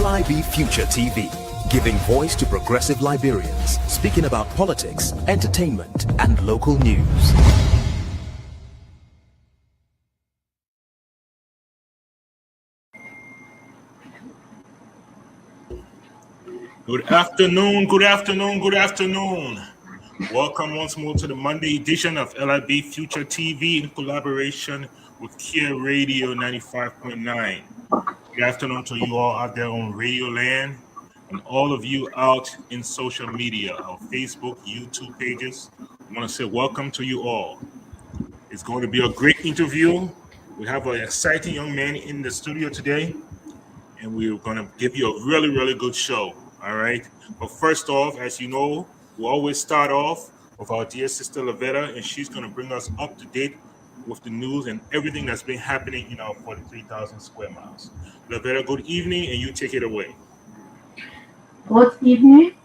L.I.B Future TV, giving voice to progressive Liberians, speaking about politics, entertainment, and local news. Good afternoon, good afternoon, good afternoon. Welcome once more to the Monday edition of L.I.B Future TV in collaboration with Kia Radio 95.9. Good afternoon to you all out there on Radio Land and all of you out in social media, our Facebook, YouTube pages. I want to say welcome to you all. It's going to be a great interview. We have an exciting young man in the studio today, and we're going to give you a really, really good show. All right. But first off, as you know, we always start off with our dear sister Lavetta, and she's going to bring us up to date with the news and everything that's been happening in our 43,000 square miles. Lavetta, good evening, and you take it away. Good evening.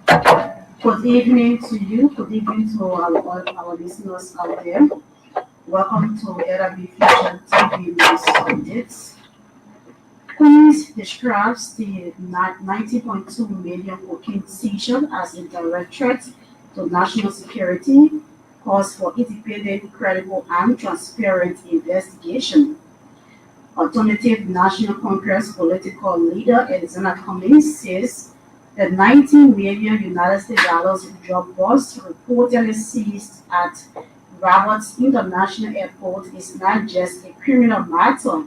Good evening to you. Good evening to all our listeners out there. Welcome to L.I.B Future TV News Updates. Police describes the 90.2 million cocaine seizure as a direct threat to national security, calls for independent, credible, and transparent investigation. Alternative National Congress political leader Alexander Cummings says the $19 million United States drug bust reportedly seized at Roberts International Airport is not just a criminal matter,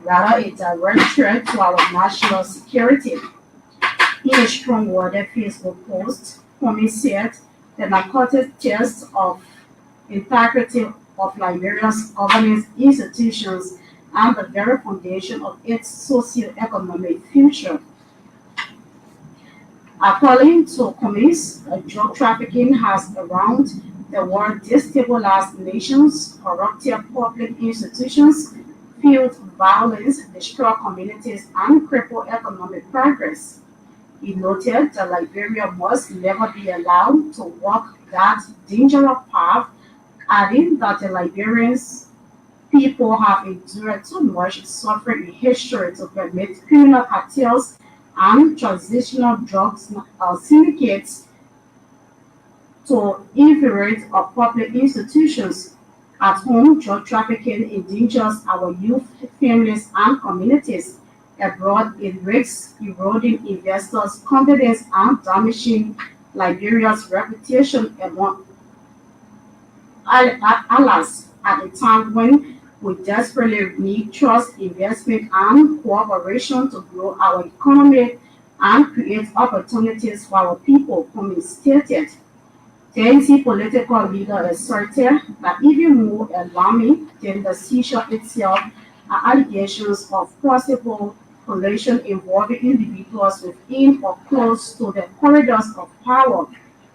rather a direct threat to our national security. In a strong-worded Facebook post, Cummings said the narcotic test of integrity of Liberia's governance institutions and the very foundation of its socio-economic future. According to Cummings, drug trafficking has around the world destabilized nations, corrupted public institutions, fueled violence, destroyed communities, and crippled economic progress. He noted that Liberia must never be allowed to walk that dangerous path, adding that the Liberians people have endured too much suffering in history to permit criminal cartels and transitional drugs syndicates to infiltrate our public institutions. At home, drug trafficking endangers our youth, families, and communities. Abroad, it risks eroding investors' confidence and damaging Liberia's reputation among allies at a time when we desperately need trust, investment, and cooperation to grow our economy and create opportunities for our people, Cummings stated. The ANC political leader asserted that even more alarming than the seizure itself are allegations of possible collusion involving individuals within or close to the corridors of power,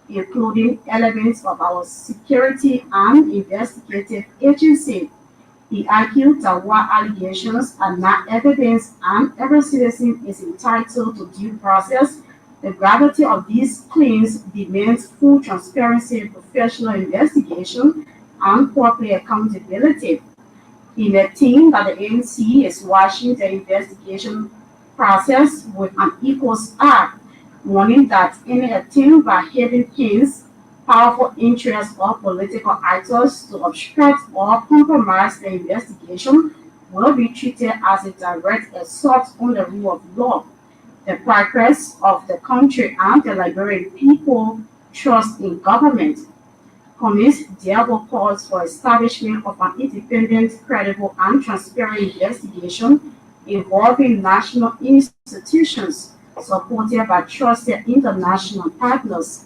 including elements of our security and investigative agency. He argued that while allegations are not evidence and every citizen is entitled to due process, the gravity of these claims demands full transparency, professional investigation, and corporate accountability. He maintained that the ANC is watching the investigation process with an equal eye, warning that any attempt by hidden kings, powerful interests, or political actors to obstruct or compromise the investigation will be treated as a direct assault on the rule of law, the progress of the country, and the Liberian people trust in government. Cummings therefore calls for establishment of an independent, credible, and transparent investigation involving national institutions supported by trusted international partners.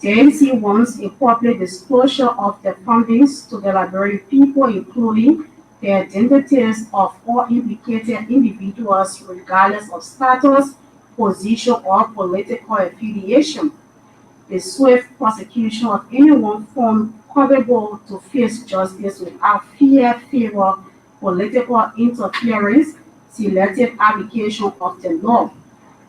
The ANC wants a public disclosure of the fundings to the Liberian people, including the identities of all implicated individuals regardless of status, position, or political affiliation. The swift prosecution of anyone found culpable to face justice without fear, favor, political interference, selective application of the law.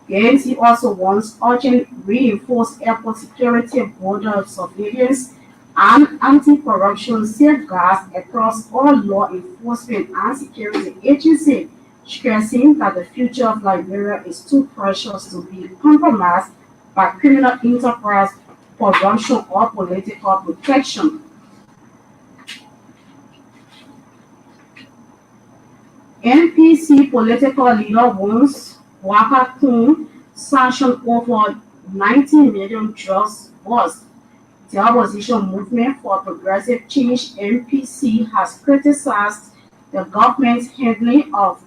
The ANC also wants urgent reinforced airport security, border surveillance, and anti-corruption safeguards across all law enforcement and security agencies stressing that the future of Liberia is too precious to be compromised by criminal enterprise, corruption, or political protection. NPC political leader wants Waka Kun sanction over 19 million drugs bust. The opposition movement for progressive change (MPC) has criticized the government's handling of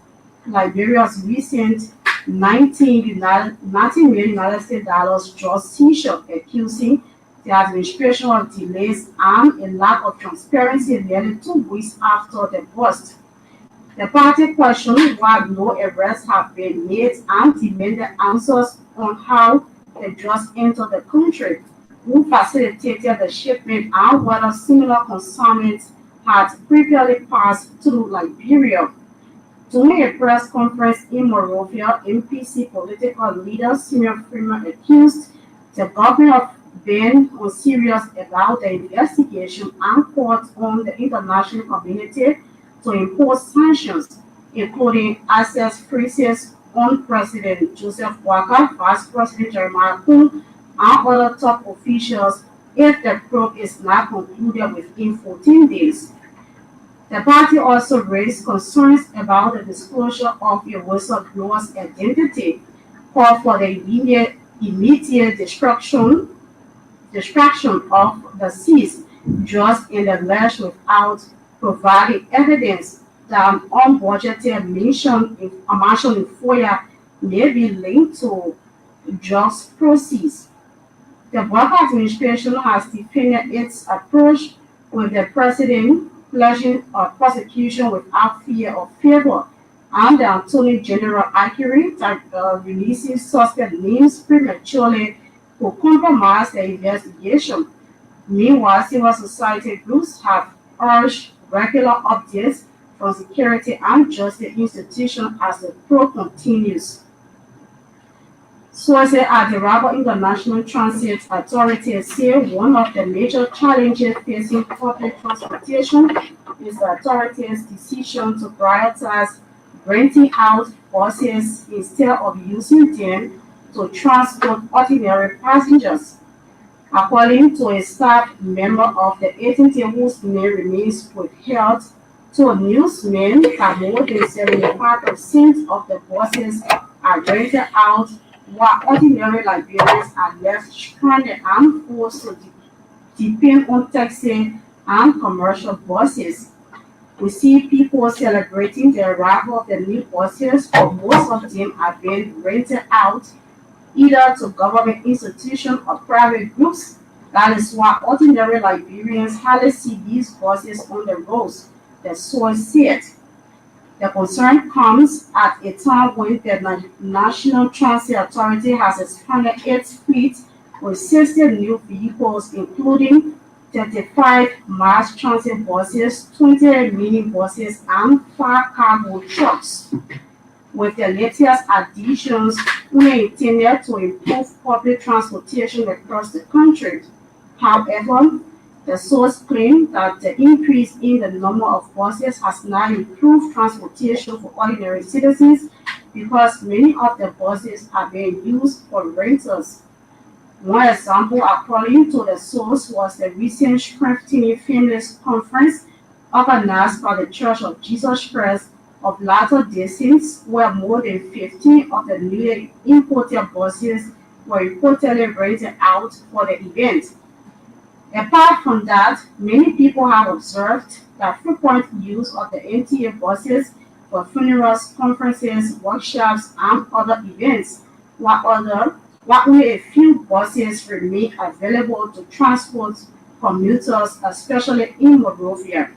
Liberia's recent 19 million United States dollars drug seizure, accusing the administration of delays and a lack of transparency nearly 2 weeks after the bust. The party questioned why no arrests have been made and demanded answers on how the drugs entered the country, who facilitated the shipment, and whether similar consignments had previously passed through Liberia. During a press conference in Monrovia, MPC political leader Senior Freeman accused the government of being unserious about the investigation and called on the international community to impose sanctions, including access freezes on President Joseph Waka, Vice President Jeremiah Kun, and other top officials if the probe is not concluded within 14 days. The party also raised concerns about the disclosure of a whistleblower's identity, called for the immediate destruction of the seized drugs in the lodge without providing evidence that unbudgeted mission in FOIA may be linked to drugs proceeds. The Barker administration has defended its approach, with the president pledging prosecution without fear or favor, and the Attorney General arguing that releasing suspect names prematurely could compromise the investigation. Meanwhile, civil society groups have urged regular updates from security and justice institutions as the probe continues. Sources at the Rabo International Transit Authority say one of the major challenges facing public transportation is the authority's decision to prioritize renting out buses instead of using them to transport ordinary passengers. According to a staff member of the agency whose name remains withheld to a newsman, that more than 75% of the buses are rented out, while ordinary Liberians are left stranded and forced to depend on taxi and commercial buses. We see people celebrating the arrival of the new buses, but most of them are being rented out either to government institutions or private groups. That is why ordinary Liberians hardly see these buses on the roads, the source said. The concern comes at a time when the National Transit Authority has expanded its fleet with 60 new vehicles, including 35 mass transit buses, 20 minibuses, and 5 cargo trucks. With the latest additions, we intended to improve public transportation across the country. However, the source claimed that the increase in the number of buses has not improved transportation for ordinary citizens because many of the buses are being used for rentals. One example, according to the source, was the recent Strengthening Families Conference organized by the Church of Jesus Christ of Latter-day Saints, where more than 15 of the newly imported buses were reportedly rented out for the event. Apart from that, many people have observed that frequent use of the NTA buses for funerals, conferences, workshops, and other events, while only a few buses remain available to transport commuters, especially in Monrovia.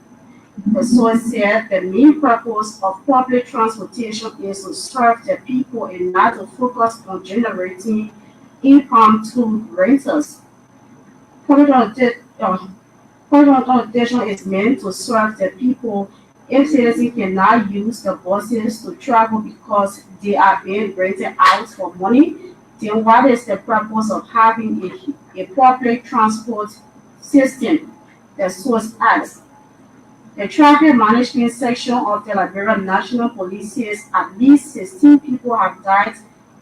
The source said the main purpose of public transportation is to serve the people and not to focus on generating income to renters. Public transportation is meant to serve the people. If citizens cannot use the buses to travel because they are being rented out for money, then what is the purpose of having a public transport system? The source asks. The traffic management section of the Liberia National Police says at least 16 people have died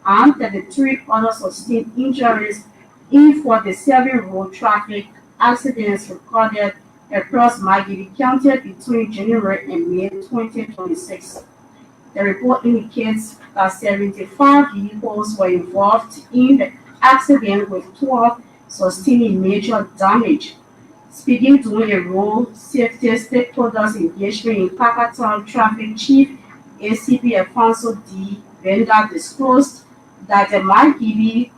and 33 others sustained injuries in 47 road traffic accidents recorded across Magidi County between January and May 2026. The report indicates that 75 vehicles were involved in the accident, with 12 sustaining major damage. Speaking during a road safety stakeholders engagement in Pakistan, Traffic Chief ACP Alfonso D. Benda disclosed that the Magidi,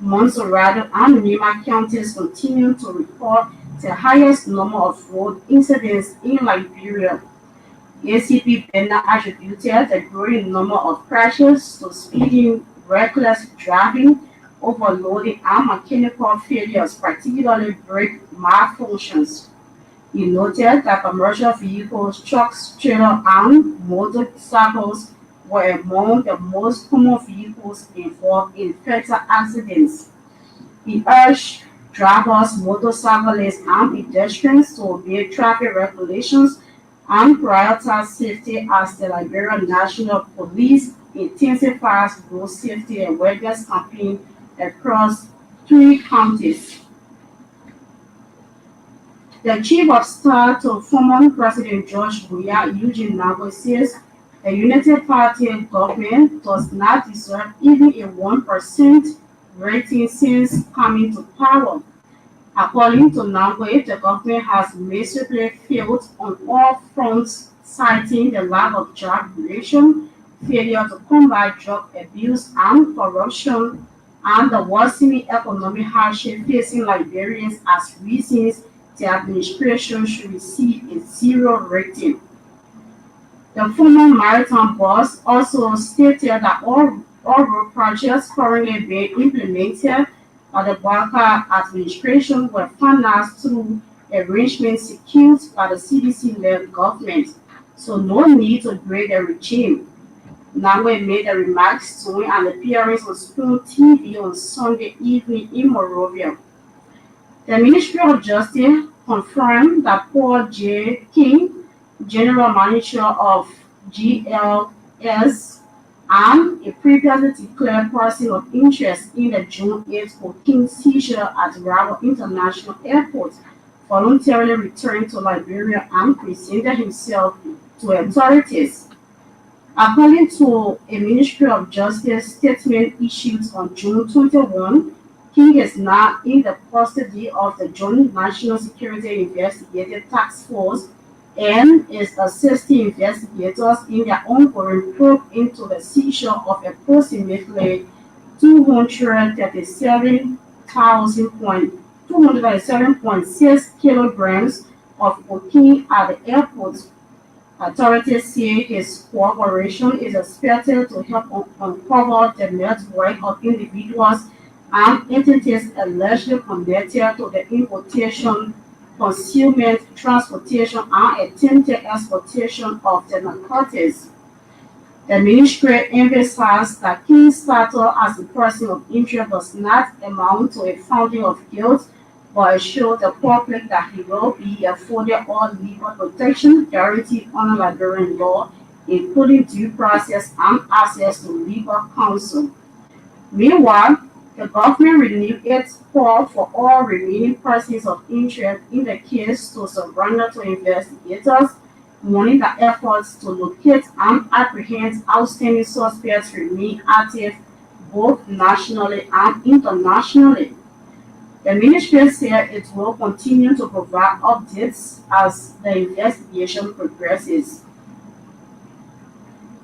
Montserrado, and Nima counties continue to report the highest number of road incidents in Liberia. ACP Benda attributed the growing number of crashes to speeding, reckless driving, overloading, and mechanical failures, particularly brake malfunctions. He noted that commercial vehicles, trucks, trailers, and motorcycles were among the most common vehicles involved in fatal accidents. He urged drivers, motorcyclists, and pedestrians to obey traffic regulations and prioritize safety as the Liberian National Police intensifies road safety awareness campaign across 3 counties. The chief of staff to former President George Weah, Eugene Nagbo, says the United Party government does not deserve even a 1% rating since coming to power. According to Nagbo, the government has miserably failed on all fronts, citing the lack of job creation, failure to combat drug abuse and corruption, and the worsening economic hardship facing Liberians as reasons the administration should receive a 0 rating. The former maritime boss also stated that all road projects currently being implemented by the Barker administration were financed through arrangements secured by the CDC-led government, so no need to break the regime. Nagbo made the remarks during an appearance on Spoon TV on Sunday evening in Monrovia. The Ministry of Justice confirmed that Paul J. King, General Manager of GLS, and a previously declared person of interest in the June 8 cocaine seizure at Rabo International Airport, voluntarily returned to Liberia and presented himself to authorities. According to a Ministry of Justice statement issued on June 21, King is now in the custody of the Joint National Security Investigative Task Force and is assisting investigators in their ongoing probe into the seizure of approximately 237.6 kilograms of cocaine at the airport. Authorities say his cooperation is expected to help uncover the network of individuals and entities allegedly connected to the importation, concealment, transportation, and attempted exportation of the narcotics. The ministry emphasized that King's status as a person of interest does not amount to a finding of guilt, but assured the public that he will be afforded all legal protection guaranteed under Liberian law, including due process and access to legal counsel. Meanwhile, the government renewed its call for all remaining persons of interest in the case to surrender to investigators, warning that efforts to locate and apprehend outstanding suspects remain active both nationally and internationally. The ministry said it will continue to provide updates as the investigation progresses.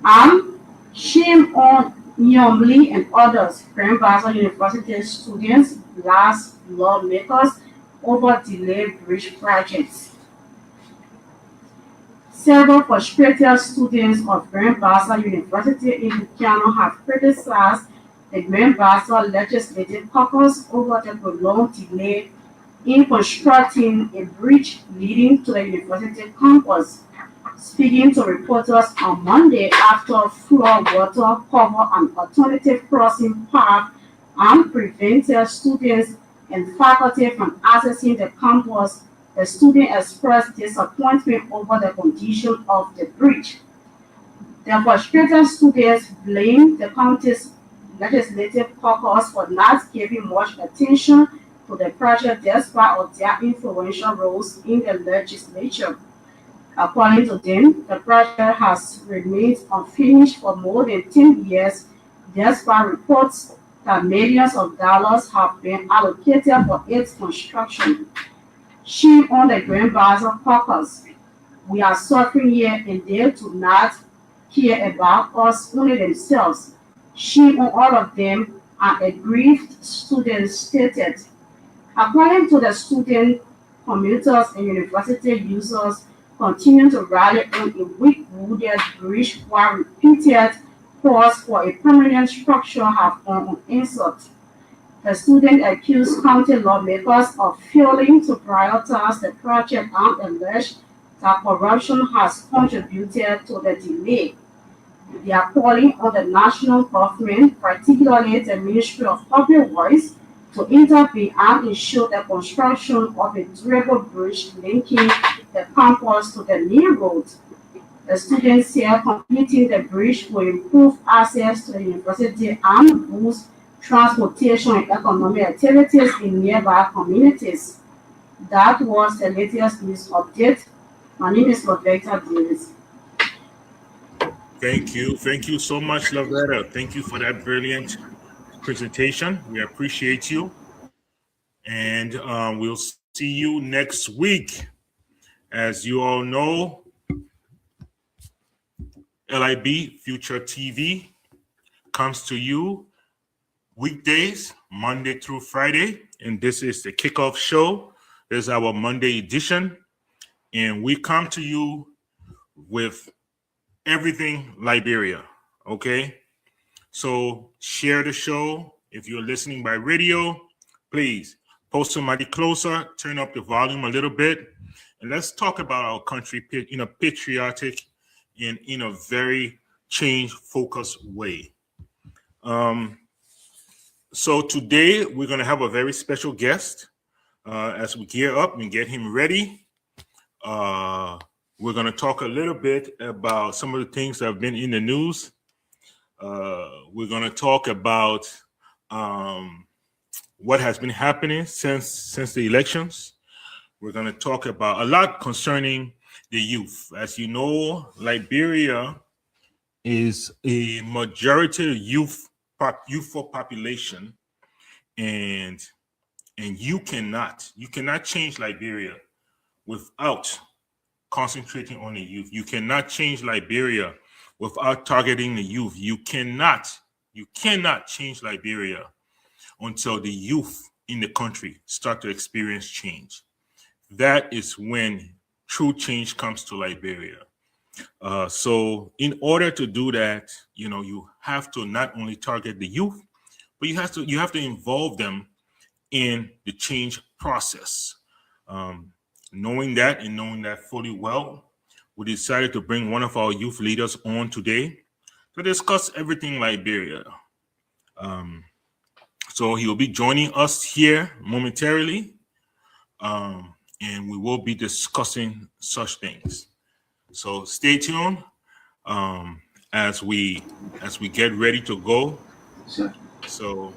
And shame on Nyomli and others, Grand Basel University students blast lawmakers over delayed bridge projects. Several frustrated students of Grand Basel University in Buchanan have criticized the Grand Basel Legislative Caucus over the prolonged delay in constructing a bridge leading to the university campus. Speaking to reporters on Monday after flood water covered an alternative crossing path and prevented students and faculty from accessing the campus, The students expressed disappointment over the condition of the bridge. The frustrated students blamed the county's legislative caucus for not giving much attention to the project despite of their influential roles in the legislature. According to them, the project has remained unfinished for more than 10 years despite reports that millions of dollars have been allocated for its construction. She on the Grand Bazaar caucus, we are suffering here and they do not care about us only themselves. She on all of them and aggrieved students stated. According to the student, commuters and university users continue to rally on a weak-wooded bridge while repeated calls for a permanent structure have gone unanswered. The student accused county lawmakers of failing to prioritize the project and alleged that corruption has contributed to the delay. They are calling on the national government, particularly the Ministry of Public Works, to intervene and ensure the construction of a durable bridge linking the campus to the main road. The students say completing the bridge will improve access to the university and boost transportation and economic activities in nearby communities. That was the latest news update. My name is Rebecca Davis. Thank you. Thank you so much, Lavetta. Thank you for that brilliant presentation. We appreciate you. And we'll see you next week. As you all know, L.I.B Future TV comes to you weekdays, Monday through Friday. And this is the kickoff show. This is our Monday edition. And we come to you with everything Liberia, okay? So share the show. If you're listening by radio, please post somebody closer, turn up the volume a little bit, and let's talk about our country in a patriotic and in a very change-focused way. So today we're going to have a very special guest as we gear up and get him ready. We're going to talk a little bit about some of the things that have been in the news. We're going to talk about what has been happening since the elections. We're going to talk about a lot concerning the youth. As you know, Liberia is a majority youthful population, and you cannot change Liberia without concentrating on the youth. You cannot change Liberia without targeting the youth. You cannot change Liberia until the youth in the country start to experience change. That is when true change comes to Liberia. So in order to do that, you have to not only target the youth, but you have to involve them in the change process. Knowing that fully well, we decided to bring one of our youth leaders on today to discuss everything Liberia. So he will be joining us here momentarily, and we will be discussing such things. So stay tuned as we get ready to go. So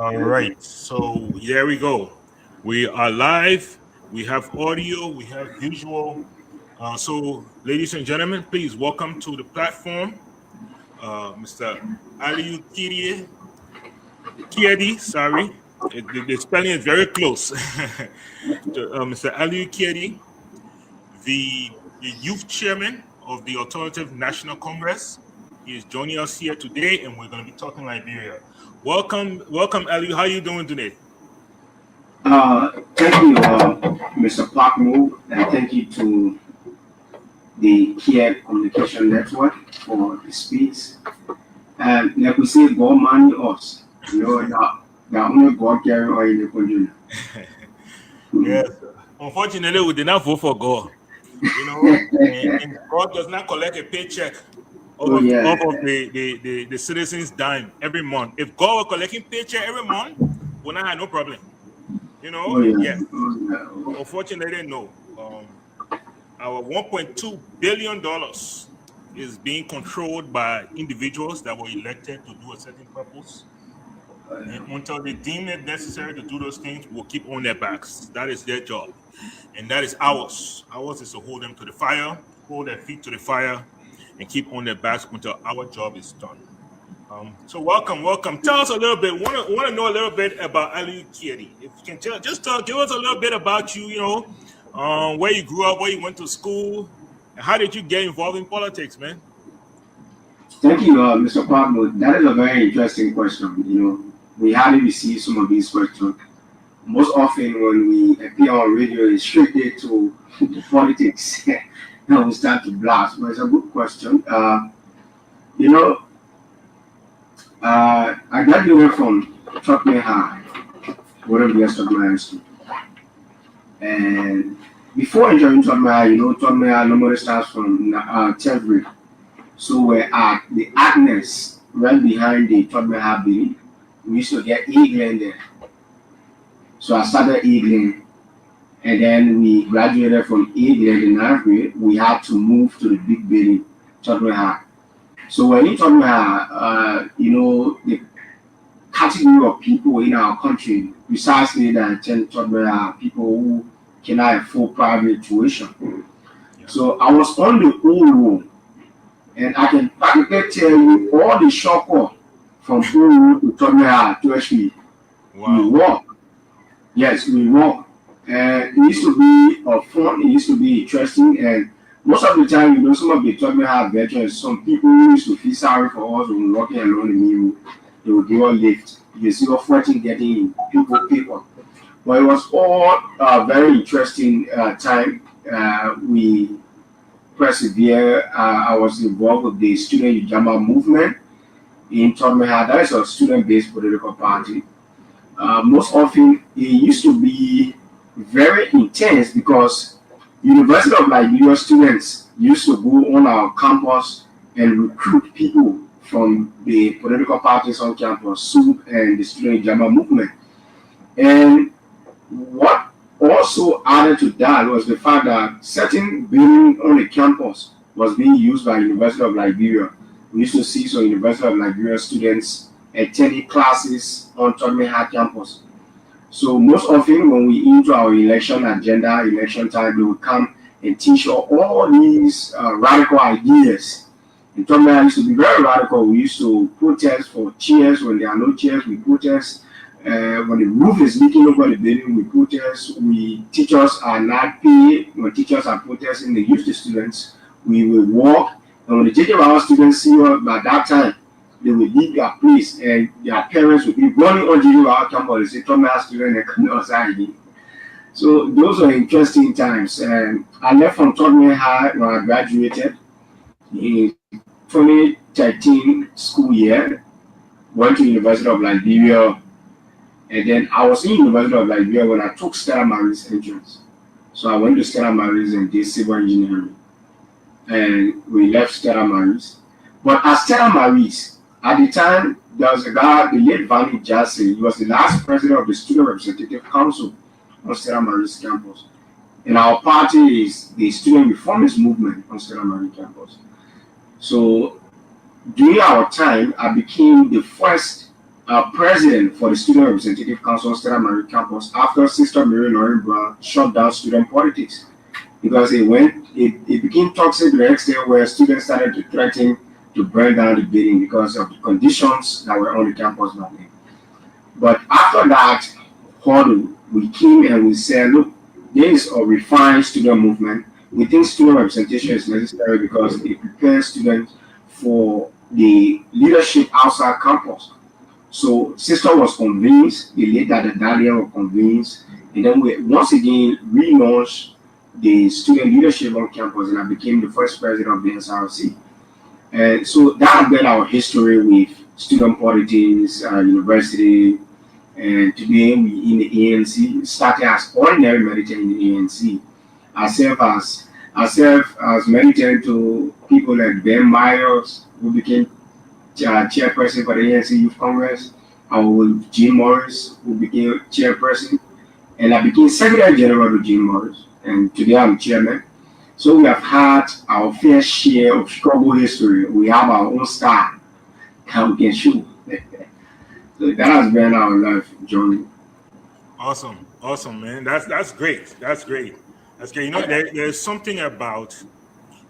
all right. So there we go. We are live. We have audio. We have visual. So, ladies and gentlemen, please welcome to the platform, Mr. Aliyu Kiedi. Sorry, the spelling is very close. Mr. Aliyu Kiedi, the youth chairman of the Alternative National Congress. He is joining us here today, and we're going to be talking Liberia. Welcome, Aliyu. How are you doing today? Thank you, Mr. Parkmore, and thank you to the Care Communication Network for the space. And like we say, God money us. That only God carry or in the country. Yes. Unfortunately, we did not vote for God. And God does not collect a paycheck off of the citizens' dime every month. If God were collecting paycheck every month, we not have no problem. You know, Oh, yeah. yes. Oh, yeah. Unfortunately, no. Our $1.2 billion is being controlled by individuals that were elected to do a certain purpose. And until they deem it necessary to do those things, we'll keep on their backs. That is their job. And that is ours. Ours is to hold them to the fire, hold their feet to the fire, and keep on their backs until our job is done. So welcome. Tell us a little bit. Want to know a little bit about Ali Kiedi. If you can give us a little bit about you. You know, where you grew up, where you went to school, and how did you get involved in politics, man? Thank you, Mr. Pablo. That is a very interesting question. You know, we hardly receive some of these questions. Most often, when we appear on radio, it's strictly to politics, and we start to blast. But it's a good question. You know, I graduated from Tottenham High, one of the best of my school. And before entering Tottenham High, you know, Tottenham High normally starts from 10th grade. So we're at the Agnes, right behind the Tottenham High building. We used to get Eagling there. So I started Eagling, and then we graduated from Eagling in 9th grade. We had to move to the big building, Tottenham High. So when you talk about, you know, the category of people in our country, precisely that tend to talk about people who cannot afford private tuition. So I was on the old room, and I can practically tell you all the shortcut from old room to Tottenham to actually we walk. Yes, we walk. And it used to be fun, it used to be interesting, and most of the time, you know, some of the Tottenham High veterans, some people who used to feel sorry for us when walking along the main road, they would give us lift. You see us fighting, getting people. But it was all a very interesting time. We persevere. I was involved with the student Ujama movement in Tottenham High. That is a student-based political party. Most often, it used to be very intense because University of Liberia students used to go on our campus and recruit people from the political parties on campus, SUP and the Student Jama movement. And what also added to that was the fact that certain building on the campus was being used by University of Liberia. We used to see some University of Liberia students attending classes on Tottenham High campus. So most often when we into our election agenda, election time, they will come and teach all these radical ideas. In Tottenham used to be very radical. We used to protest for chairs when there are no chairs. We protest when the roof is leaking over the building. We protest. Teachers are not paid. When teachers are protesting, they use the students. We will walk, and when the teacher of our students see us by that time, they will leave their place, and their parents will be running on to our campus. They say, "Come here, student, and come outside again." So those are interesting times. And I left from Tottenham High when I graduated in 2013 school year. Went to University of Liberia, and then I was in University of Liberia when I took Stella Maris entrance. So I went to Stella Maris and did civil engineering, and we left Stella Maris. But at Stella Maris, at the time, there was a guy, the late Vani Jassy. He was the last president of the Student Representative Council on Stella Maris campus. And our party is the Student Reformist Movement on Stella Maris campus. So during our time, I became the first president for the Student Representative Council on Stella Maris campus after Sister Mary Lauren Brown shut down student politics. Because it became toxic to the extent where students started to threaten to burn down the building because of the conditions that were on the campus back then. But after that huddle, we came and we said, look, there is a refined student movement. We think student representation is necessary because it prepares students for the leadership outside campus. So Sister was convinced, the late Dahlia was convinced, and then we once again relaunched the student leadership on campus, and I became the first president of the SRC. And so that been our history with student politics, university, and today we in the ANC, started as ordinary militant in the ANC. I serve as militant to people like Ben Myers, who became chairperson for the ANC Youth Congress, and with Jim Morris, who became chairperson. and I became Secretary General to Jim Morris, and today I'm Chairman. So we have had our fair share of struggle history. We have our own style, and we can shoot. So that has been our life journey. Awesome, man. That's great. That's great. That's great. You know, there's something about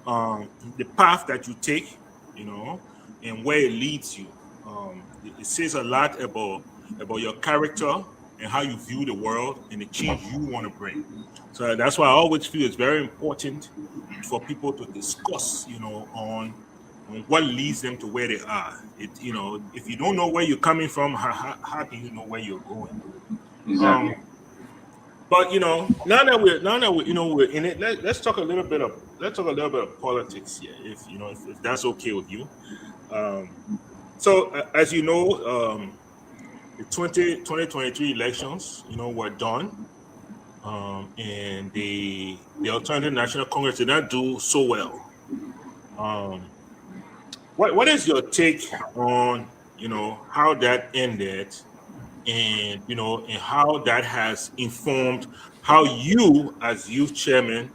the path that you take, you know, and where it leads you. It says a lot about your character and how you view the world and the change you want to bring. So that's why I always feel it's very important for people to discuss, you know, on what leads them to where they are. You know, if you don't know where you're coming from, how do you know where you're going? Exactly. But you know, now that we're you know we're in it, let's talk a little bit of politics here, if you know if that's okay with you. So as you know, the 2023 elections, you know, were done, and the Alternative National Congress did not do so well. What is your take on, you know, how that ended, and you know, and how that has informed how you as youth chairman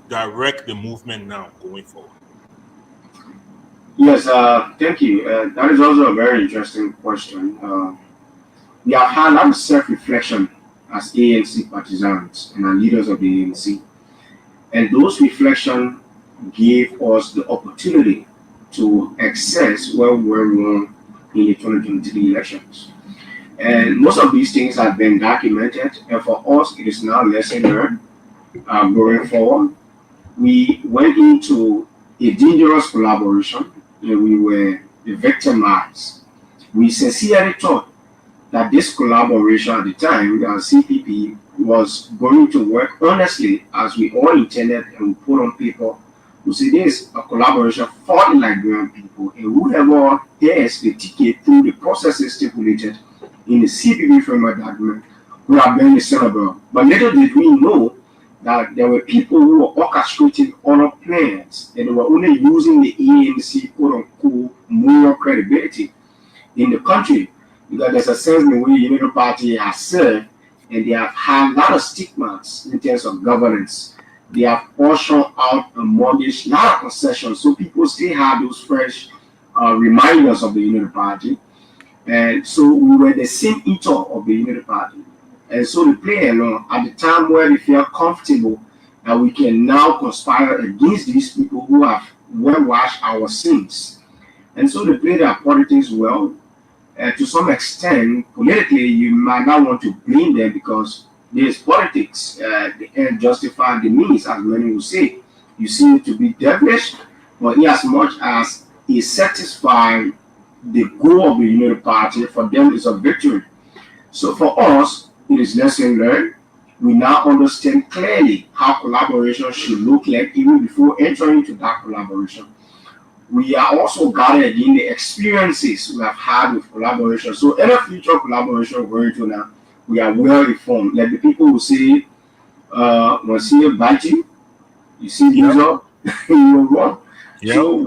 direct the movement now going forward? Yes, thank you. That is also a very interesting question. We have had a lot of self-reflection as ANC partisans and our leaders of the ANC, and those reflections gave us the opportunity to assess where we were wrong in the 2023 elections. And most of these things have been documented, and for us, it is now lesson learned going forward. We went into a dangerous collaboration, and we were victimized. We sincerely thought that this collaboration at the time, the CPP, was going to work honestly as we all intended, and we put on paper. We say this is a collaboration for the Liberian people, and whoever gets the ticket through the processes stipulated in the CPP framework document would have been the celebrant. But little did we know that there were people who were orchestrating other plans, and they were only using the ANC quote unquote moral credibility in the country, because there's a sense in the way the Unity Party has served, and they have had a lot of stigmas in terms of governance. They have portioned out a mortgage, a lot of concessions, so people still have those fresh reminders of the Unity Party. And so we were the same eater of the Unity Party. And so they play along at the time where they feel comfortable that we can now conspire against these people who have washed our sins. And so they play their politics well. To some extent, politically, you might not want to blame them because there's politics. The end justify the means, as many will say. You seem to be devilish, but in as much as it satisfies the goal of the Unity Party, for them is a victory. So for us, it is lesson learned. We now understand clearly how collaboration should look like even before entering into that collaboration. We are also guarded in the experiences we have had with collaboration. So any future collaboration we're into now, we are well informed. Like the people who say, when see bite you see the result, you're wrong. Yep. So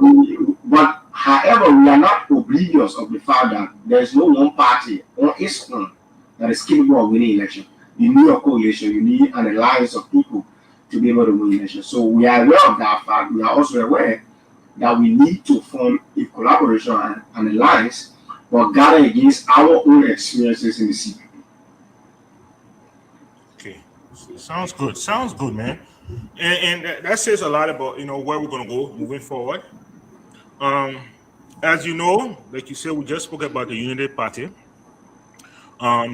but however, we are not oblivious of the fact that there is no one party on its own that is capable of winning election. You need a coalition, you need an alliance of people to be able to win election. So we are aware of that fact. We are also aware that we need to form a collaboration and an alliance, but gather against our own experiences in the city. Okay, sounds good. Sounds good, man. And that says a lot about, you know, where we're going to go moving forward. As you know, like you said, we just spoke about the Unity Party.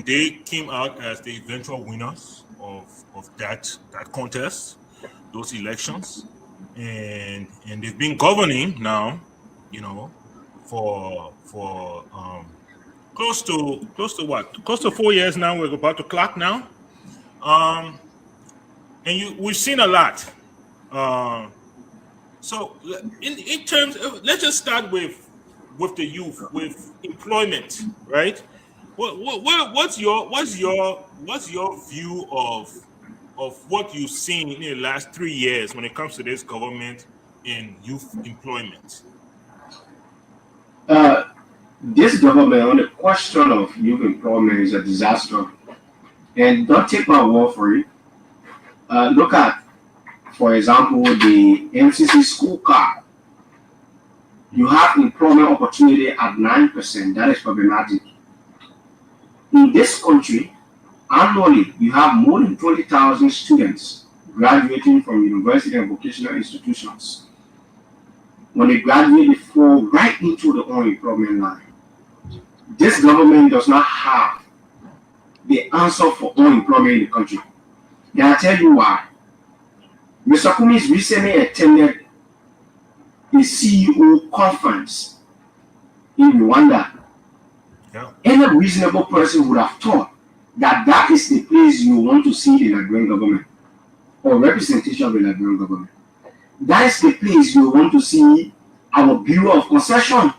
They came out as the eventual winners of that contest, those elections, and they've been governing now, you know, for close to 4 years now. We're about to clock now, and we've seen a lot. So in terms of, let's just start with the youth, with employment, right? What's your view of what you've seen in the last 3 years when it comes to this government in youth employment? This government on the question of youth employment is a disaster. And don't take my word for it. Look at, for example, the MCC school card. You have employment opportunity at 9%. That is problematic. In this country, annually, you have more than 20,000 students graduating from university and vocational institutions. When they graduate, they fall right into the unemployment line. This government does not have the answer for unemployment in the country. And I'll tell you why. Mr. Kumis recently attended a CEO conference in Rwanda. Yeah. Any reasonable person would have thought that that is the place you want to see the Liberian government or representation of the Liberian government. That is the place you want to see our Bureau of Concession.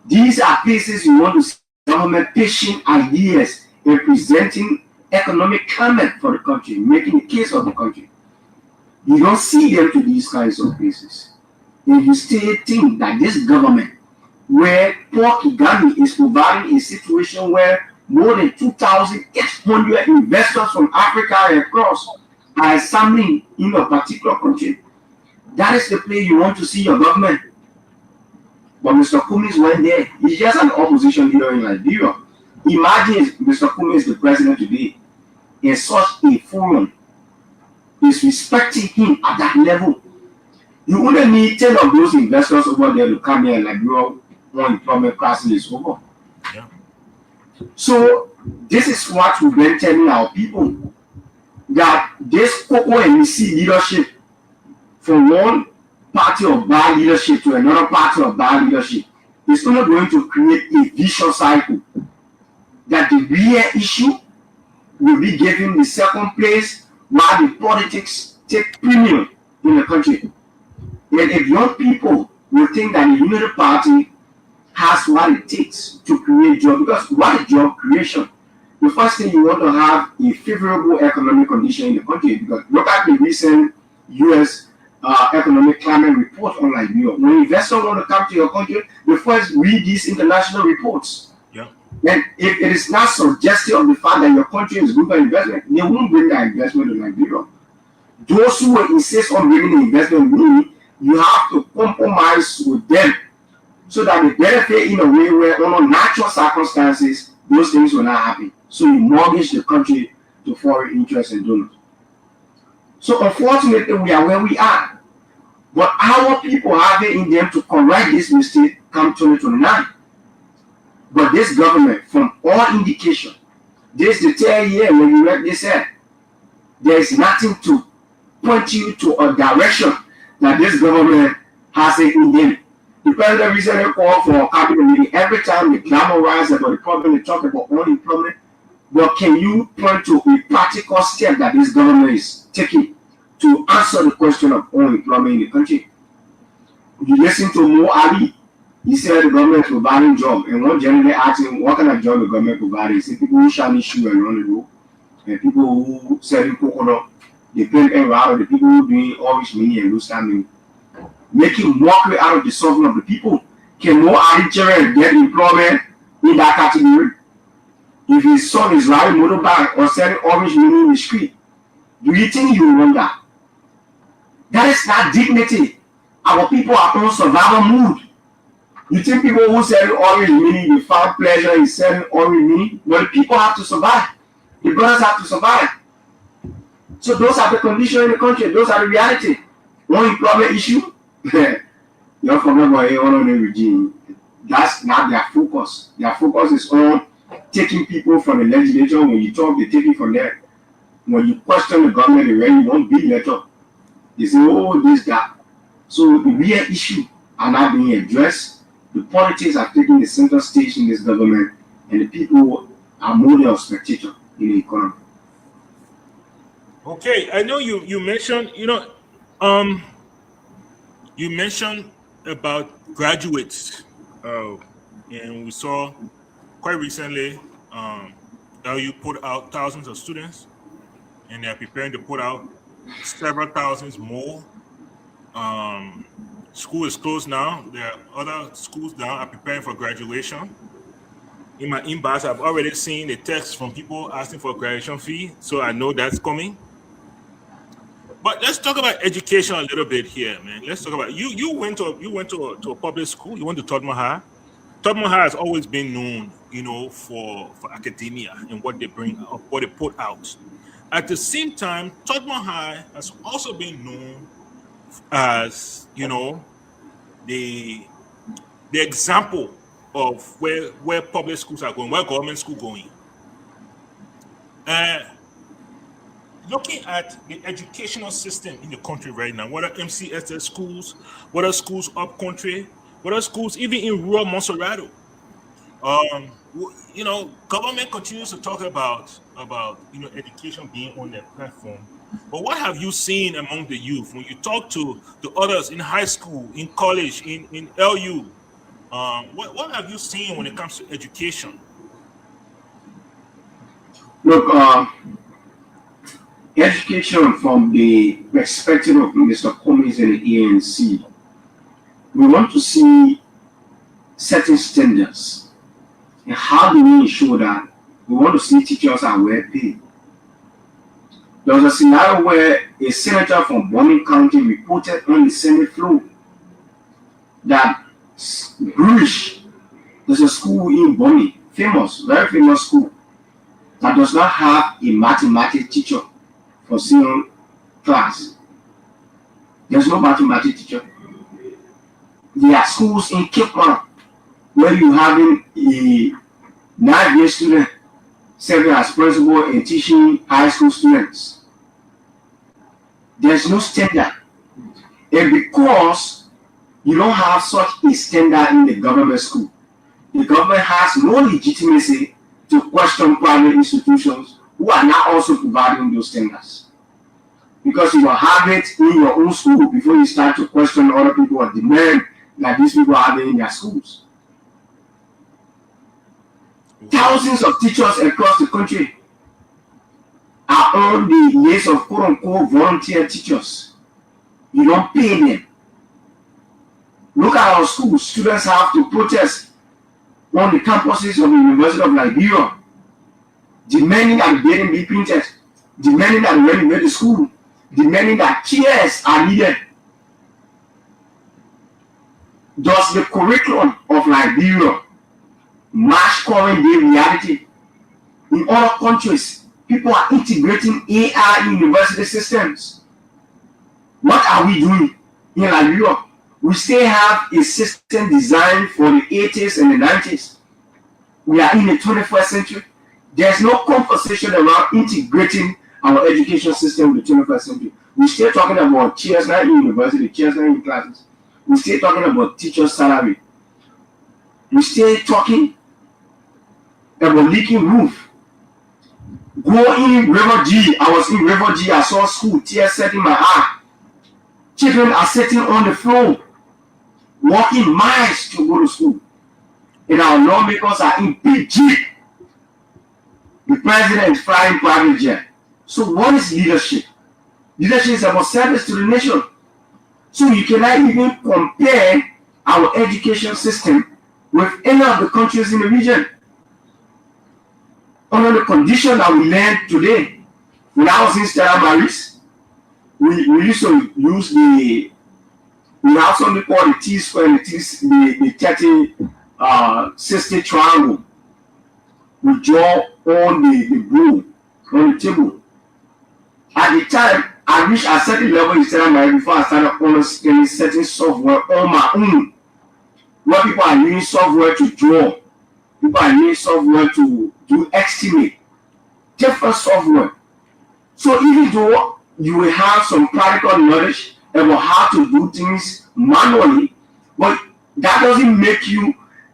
These are places you want to see government pitching ideas and presenting economic climate for the country, making the case of the country. You don't see them to these kinds of places. And you still think that this government, where Paul Kagame is providing a situation where more than 2,800 investors from Africa and across are assembling in a particular country, that is the place you want to see your government. But Mr. Kumis went there. He's just an opposition leader in Liberia. Imagine if Mr. Kumis is the president today in such a forum is respecting him at that level. You wouldn't need 10 of those investors over there to come here and Liberia unemployment crisis is over. Yeah. So this is what we've been telling our people, that this Coco and MEC leadership from one party of bad leadership to another party of bad leadership is only going to create a vicious cycle. That the real issue will be given the second place while the politics take premium in the country. And if young people will think that the Unity Party has what it takes to create jobs, because what is job creation? The first thing you want to have a favorable economic condition in the country, because look at the recent U.S. Economic climate report on Liberia. When investors want to come to your country, they first read these international reports. Yeah. And if it is not suggestive of the fact that your country is good for investment, they won't bring that investment to Liberia. Those who will insist on bringing the investment with you have to compromise with them so that they benefit in a way where under natural circumstances, those things will not happen. So you mortgage the country to foreign interests and donors. So unfortunately, we are where we are. But our people have it in them to correct this mistake come 2029. But this government, from all indication, this the third year when you read this said, there is nothing to point you to a direction that this government has it in them. The president recently called for a cabinet meeting. Every time they glamorize about the problem, they talk about unemployment. But can you point to a practical step that this government is taking to answer the question of unemployment in the country? You listen to Mo Ali. He said the government is providing jobs. And one generally asked him, what kind of job the government providing? He said people who shine shoe and run the road. And people who sell coconut. They paint and out the people who doing orange mini and loose mini. Making mockery out of the suffering of the people. Can Mo Ali children get employment in that category? If his son is riding motorbike or selling orange mini in the street, do you think you will want that? That is not dignity. Our people are on survival mood. You think people who sell orange mini, they found pleasure in selling orange mini? But the people have to survive. The brothers have to survive. So those are the conditions in the country. Those are the reality. Unemployment issue. You're forgetting about a honorary regime. That's not their focus. Their focus is on taking people from the legislature. When you talk, they take it from there. When you question the government, they really won't be letter. They say, oh, this, that. So the real issue are not being addressed. The politics are taking the center stage in this government, and the people are more of spectator in the economy. Okay, I know you mentioned, you mentioned about graduates, and we saw quite recently that you put out thousands of students, and they're preparing to put out several thousands more. School is closed now. There are other schools now are preparing for graduation. in my inbox. I've already seen the text from people asking for a graduation fee, so I know that's coming. But let's talk about education a little bit here, man. Let's talk about you. You went to a public school. You went to Tottenham High. Tottenham High has always been known, for academia and what they bring up, what they put out. At the same time, Tottenham High has also been known as, the example of where public schools are going, where government schools going. Looking at the educational system in the country right now, what are MCSS schools, what are schools up country, what are schools even in rural Monserrato? Government continues to talk about education being on their platform. But what have you seen among the youth when you talk to the others in high school, in college, in LU? What have you seen when it comes to education? Look, education from the perspective of Mr. Cummings and the ANC, we want to see certain standards. And how do we ensure that we want to see teachers are well paid? There was a scenario where a senator from Bombing County reported on the Senate floor that Bruce, there's a school in Bombing, very famous school, that does not have a mathematics teacher for senior class. There's no mathematics teacher. There are schools in Cape Town where you having a 9-year student serving as principal and teaching high school students. There's no standard. And because you don't have such a standard in the government school, the government has no legitimacy to question private institutions who are now also providing those standards. Because you will have it in your own school before you start to question other people or demand that these people are in their schools. Thousands of teachers across the country are on the list of quote-unquote volunteer teachers. You don't pay them. Look at our schools. Students have to protest on the campuses of the University of Liberia, demanding that the building be printed, demanding that we renovate the school, demanding that chairs are needed. Does the curriculum of Liberia match current day reality? In other countries, people are integrating AI in university systems. What are we doing in Liberia? We still have a system designed for the 80s and the 90s. We are in the 21st century. There's no conversation around integrating our education system with the 21st century. We're still talking about chairs now in university, chairs now in classes. We're still talking about teacher salary. We're still talking about leaking roof. Go in River G. I was in River G. I saw school, tears set in my eye. Children are sitting on the floor, walking miles to go to school. And our lawmakers are in big jeep. The president is flying private jet. So what is leadership? Leadership is about service to the nation. So you cannot even compare our education system with any of the countries in the region. Under the condition that we learned today, when I was in Stella Maris, we used to use we have something called the T-square and the 30, 60 triangle. We draw on the board, on the table. At the time, I reached a certain level in Stella Maris before I started understanding certain software on my own. Where people are using software to draw. People are using software to do estimate. Different software. So even though you will have some practical knowledge about how to do things manually, but that doesn't make you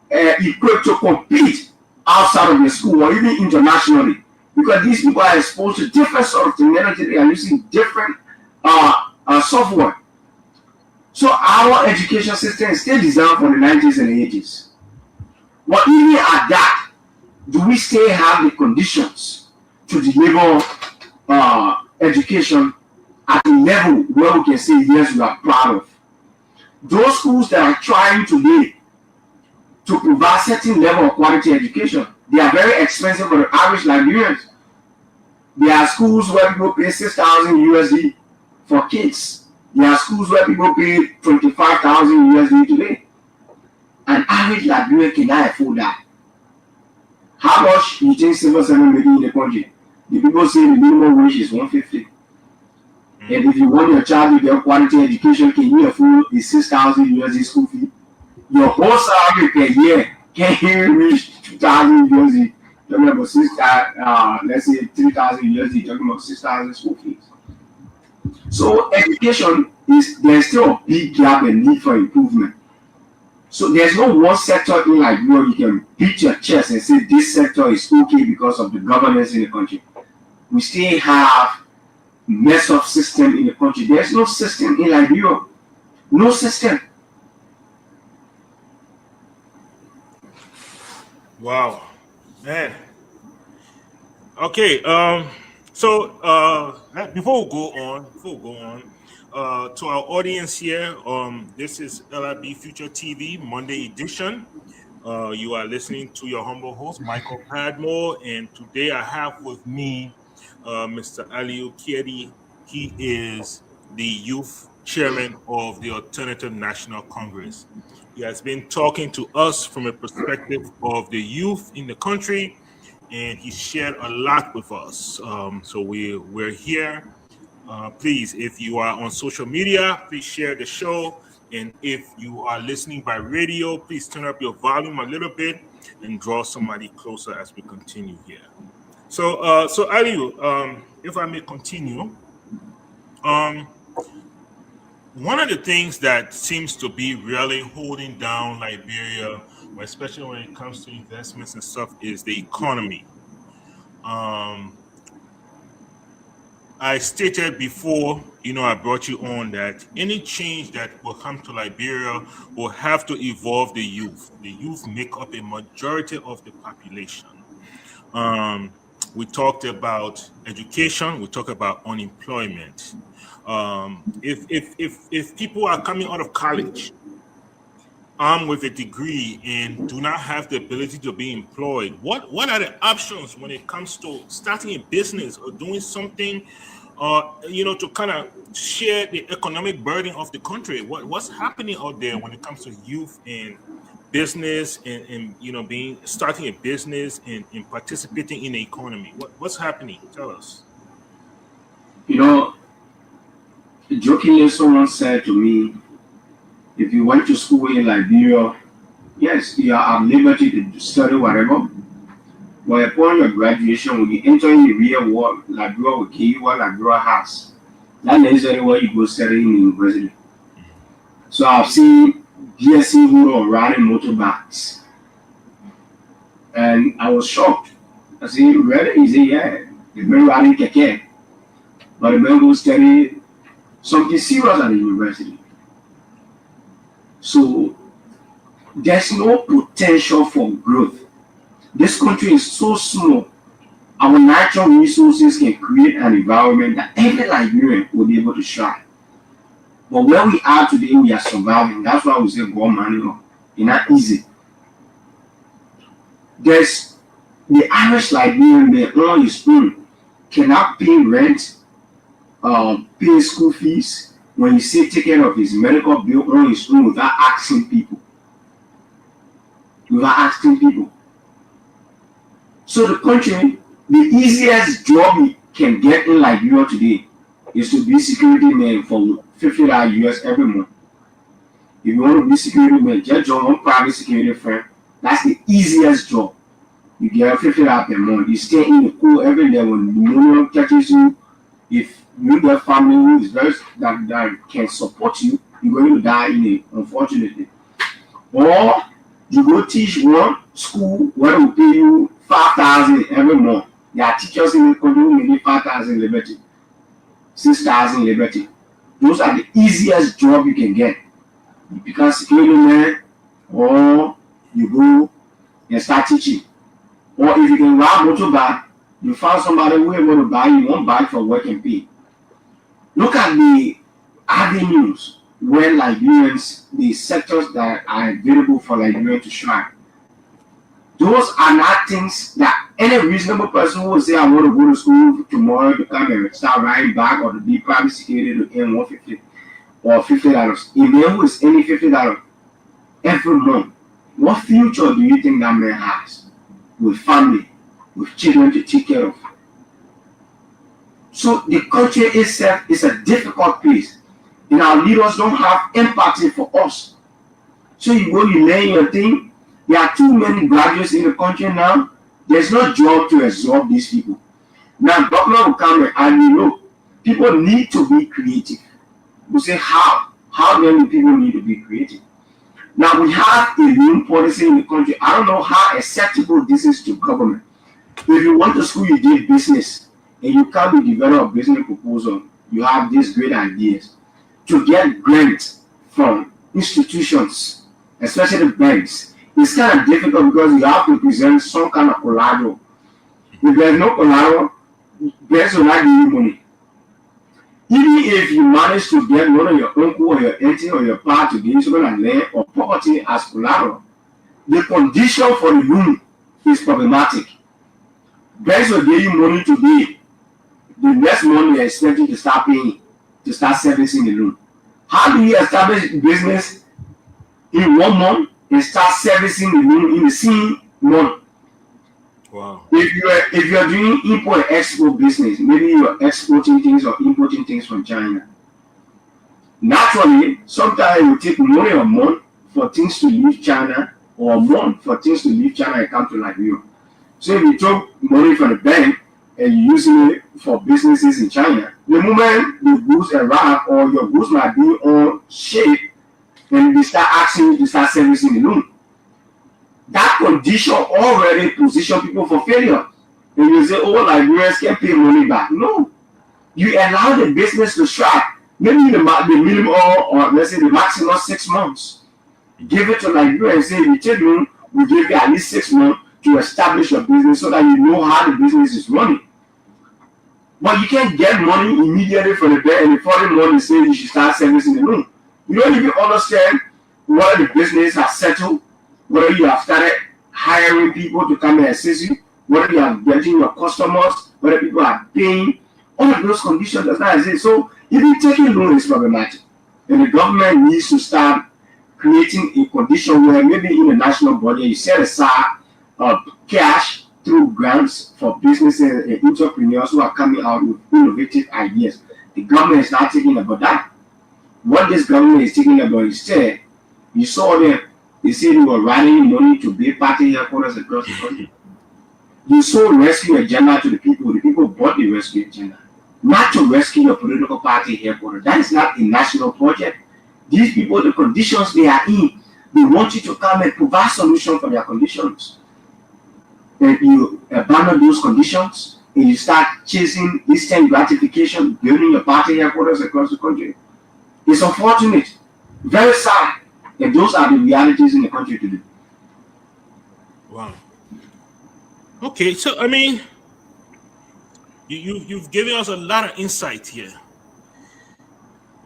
equipped to compete outside of the school or even internationally, because these people are exposed to different sort of technology. They are using different software. So our education system is still designed for the 90s and the 80s. But even at that, do we still have the conditions to deliver education at a level where we can say, yes, we are proud of? Those schools that are trying today to provide certain level of quality education. They are very expensive for the average Liberians. There are schools where people pay 6,000 USD for kids. There are schools where people pay 25,000 USD today. An average Liberian cannot afford that. How much you think civil servant making in the country? The people say the minimum wage is 150. And if you want your child to get quality education, can you afford a 6,000 USD school fee? Your whole salary per year can't reach 2,000 USD. Talking about let's say 3,000 USD. Talking about 6,000 school fees. So education there's still a big gap and need for improvement. So there's no one sector in Liberia you can beat your chest and say this sector is okay because of the governance in the country. We still have mess up system in the country. There's no system in Liberia. No system. Wow, man. Okay. So before we go on, to our audience here, this is L.I.B Future TV Monday edition. You are listening to your humble host, Michael Padmore, and today I have with me Mr. L.I.B Future. He is the youth chairman of the Alternative National Congress. He has been talking to us from a perspective of the youth in the country, and he shared a lot with us. So we're here. Please, if you are on social media, please share the show. And if you are listening by radio, please turn up your volume a little bit and draw somebody closer as we continue here. So Aliu, if I may continue, one of the things that seems to be really holding down Liberia, especially when it comes to investments and stuff, is the economy. I stated before, I brought you on that any change that will come to Liberia will have to involve the youth. The youth make up a majority of the population. We talked about education. We talked about unemployment. If people are coming out of college armed with a degree and do not have the ability to be employed, what are the options when it comes to starting a business or doing something, to kind of share the economic burden of the country? What's happening out there when it comes to youth and business and starting a business and participating in the economy? What's happening? Tell us. Jokingly, someone said to me, if you went to school in Liberia, yes, you are at liberty to study whatever. But upon your graduation, when you enter in the real world, Liberia will give you what Liberia has. Not necessarily where you go study in university. So I've seen BSc who are riding motorbikes. And I was shocked. I said, really? He said, yeah, they've been riding keke. But the man who study something serious at the university. So there's no potential for growth. This country is so small. Our natural resources can create an environment that every Liberian will be able to shine. But where we are today, we are surviving. That's why we say go money up. It's not easy. There's the average Liberian man on his own cannot pay rent, pay school fees, when he say take care of his medical bill on his own without asking people. So the country, the easiest job you can get in Liberia today is to be security man for $50 US every month. If you want to be security man, just join one private security firm. That's the easiest job. You get $50 per month. You stay in the cool every day when pneumonia catches you. If you get family who is very that can support you, you're going to die in it, unfortunately. Or you go teach one school where will pay you $5,000 every month. There are teachers in the country who make $5,000 liberty, $6,000 liberty. Those are the easiest job you can get. You become security man, or you go and start teaching. Or if you can ride motorbike, you find somebody who is able to buy you one bike for work and pay. Look at the avenues where Liberians, the sectors that are available for Liberians to shine. Those are not things that any reasonable person will say, I want to go to school tomorrow to come and start riding back or to be private security to earn $150 or $50. A man who is earning $50 every month, what future do you think that man has with family, with children to take care of? So the country itself is a difficult place, and our leaders don't have empathy for us. So you go, you learn your thing. There are too many graduates in the country now. There's no job to absorb these people. Now, government will come and you know, people need to be creative. You say, how? How many people need to be creative? Now, we have a loan policy in the country. I don't know how acceptable this is to government. If you want to school, you did business, and you can't develop a business proposal, you have these great ideas. To get grants from institutions, especially banks, it's kind of difficult because you have to present some kind of collateral. If there's no collateral, banks will not give you money. Even if you manage to get one of your uncle or your auntie or your pa to give you some land or property as collateral, the condition for the loan is problematic. Banks will give you money today. The next month they expect you to start paying, to start servicing the loan. How do you establish business in 1 month and start servicing the loan in the same month? Wow. If you are doing import and export business, maybe you are exporting things or importing things from China. Naturally, sometimes it will take more than a month for things to leave China, or a month for things to leave China and come to Liberia. So if you took money from the bank and you using it for businesses in China, the moment the goods arrive or your goods might be on shape, and they start asking you to start servicing the loan. That condition already position people for failure. And you say, oh, Liberians can't pay money back. No. You allow the business to strike. Maybe the minimum or let's say the maximum 6 months. Give it to Liberia and say, if you take loan, we give you at least 6 months to establish your business so that you know how the business is running. But you can't get money immediately from the bank and the foreign money say you should start servicing the loan. You don't even understand whether the business has settled, whether you have started hiring people to come and assist you, whether you are getting your customers, whether people are paying. All of those conditions does not exist. So even taking loan is problematic. And the government needs to start creating a condition where maybe in the national budget you set aside cash through grants for businesses and entrepreneurs who are coming out with innovative ideas. The government is not thinking about that. What this government is thinking about instead, you saw them, they said they were writing money to build party headquarters across the country. You sold rescue agenda to the people bought the rescue agenda. Not to rescue your political party headquarters. That is not a national project. These people, the conditions they are in, they want you to come and provide solution for their conditions. And you abandon those conditions and you start chasing instant gratification, building your party headquarters across the country. It's unfortunate, very sad, and those are the realities in the country today. Wow. Okay, so I mean, you've given us a lot of insight here,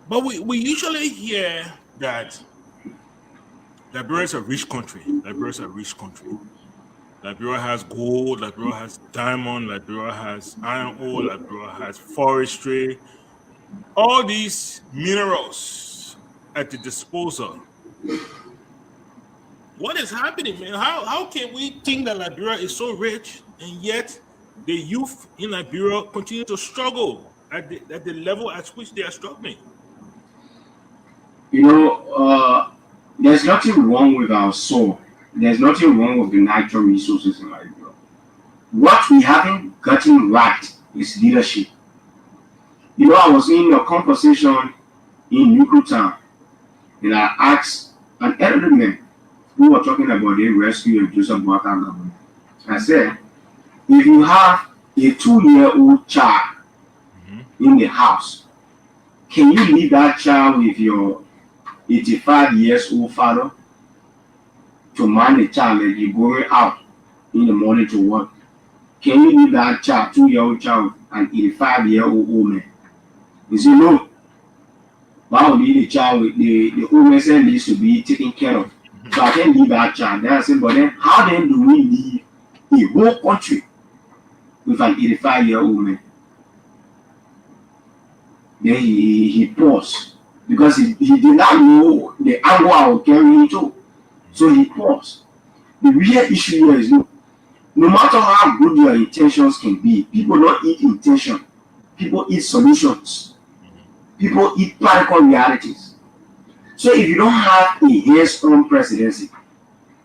but we usually hear that Liberia is a rich country. Liberia is a rich country. Liberia has gold. Liberia has diamond. Liberia has iron ore. Liberia has forestry. All these minerals at the disposal. What is happening, man? How can we think that Liberia is so rich and yet the youth in Liberia continue to struggle at the level at which they are struggling? You know, there's nothing wrong with our soil. There's nothing wrong with the natural resources in Liberia. What we haven't gotten right is leadership. You know, I was in a conversation in Yucatan, and I asked an elderly man who were talking about the rescue of Joseph Boakai government. I said, if you have a 2-year-old child in the house, can you leave that child with your 85 years old father to mind the child and you're going out in the morning to work? Can you leave that child, 2-year-old child, an 85-year-old old man? He said, no. why would the child with the woman needs to be taken care of? So I can't leave that child. Then I said, but then how then do we leave a whole country with an 85-year-old man? Then he paused because he did not know the angle I was carrying into. So he paused. The real issue here is no matter how good your intentions can be, people don't eat intention. People eat solutions. People eat practical realities. So if you don't have a hands-on presidency,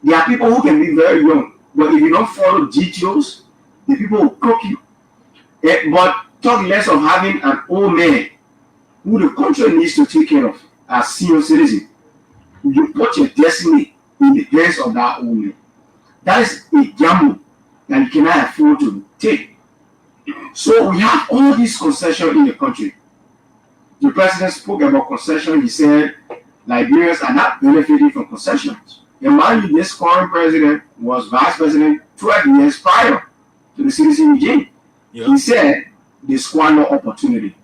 there are people who can be very young, but if you don't follow details, the people will cook you. But talk less of having an old man who the country needs to take care of as senior citizen. You put your destiny in the hands of that old man. That is a gamble that you cannot afford to take. So we have all these concessions in the country. The president spoke about concession. He said Liberians are not benefiting from concessions. And mind you, this current president was vice president 12 years prior to the citizen regime. Yeah. He said they squander opportunity.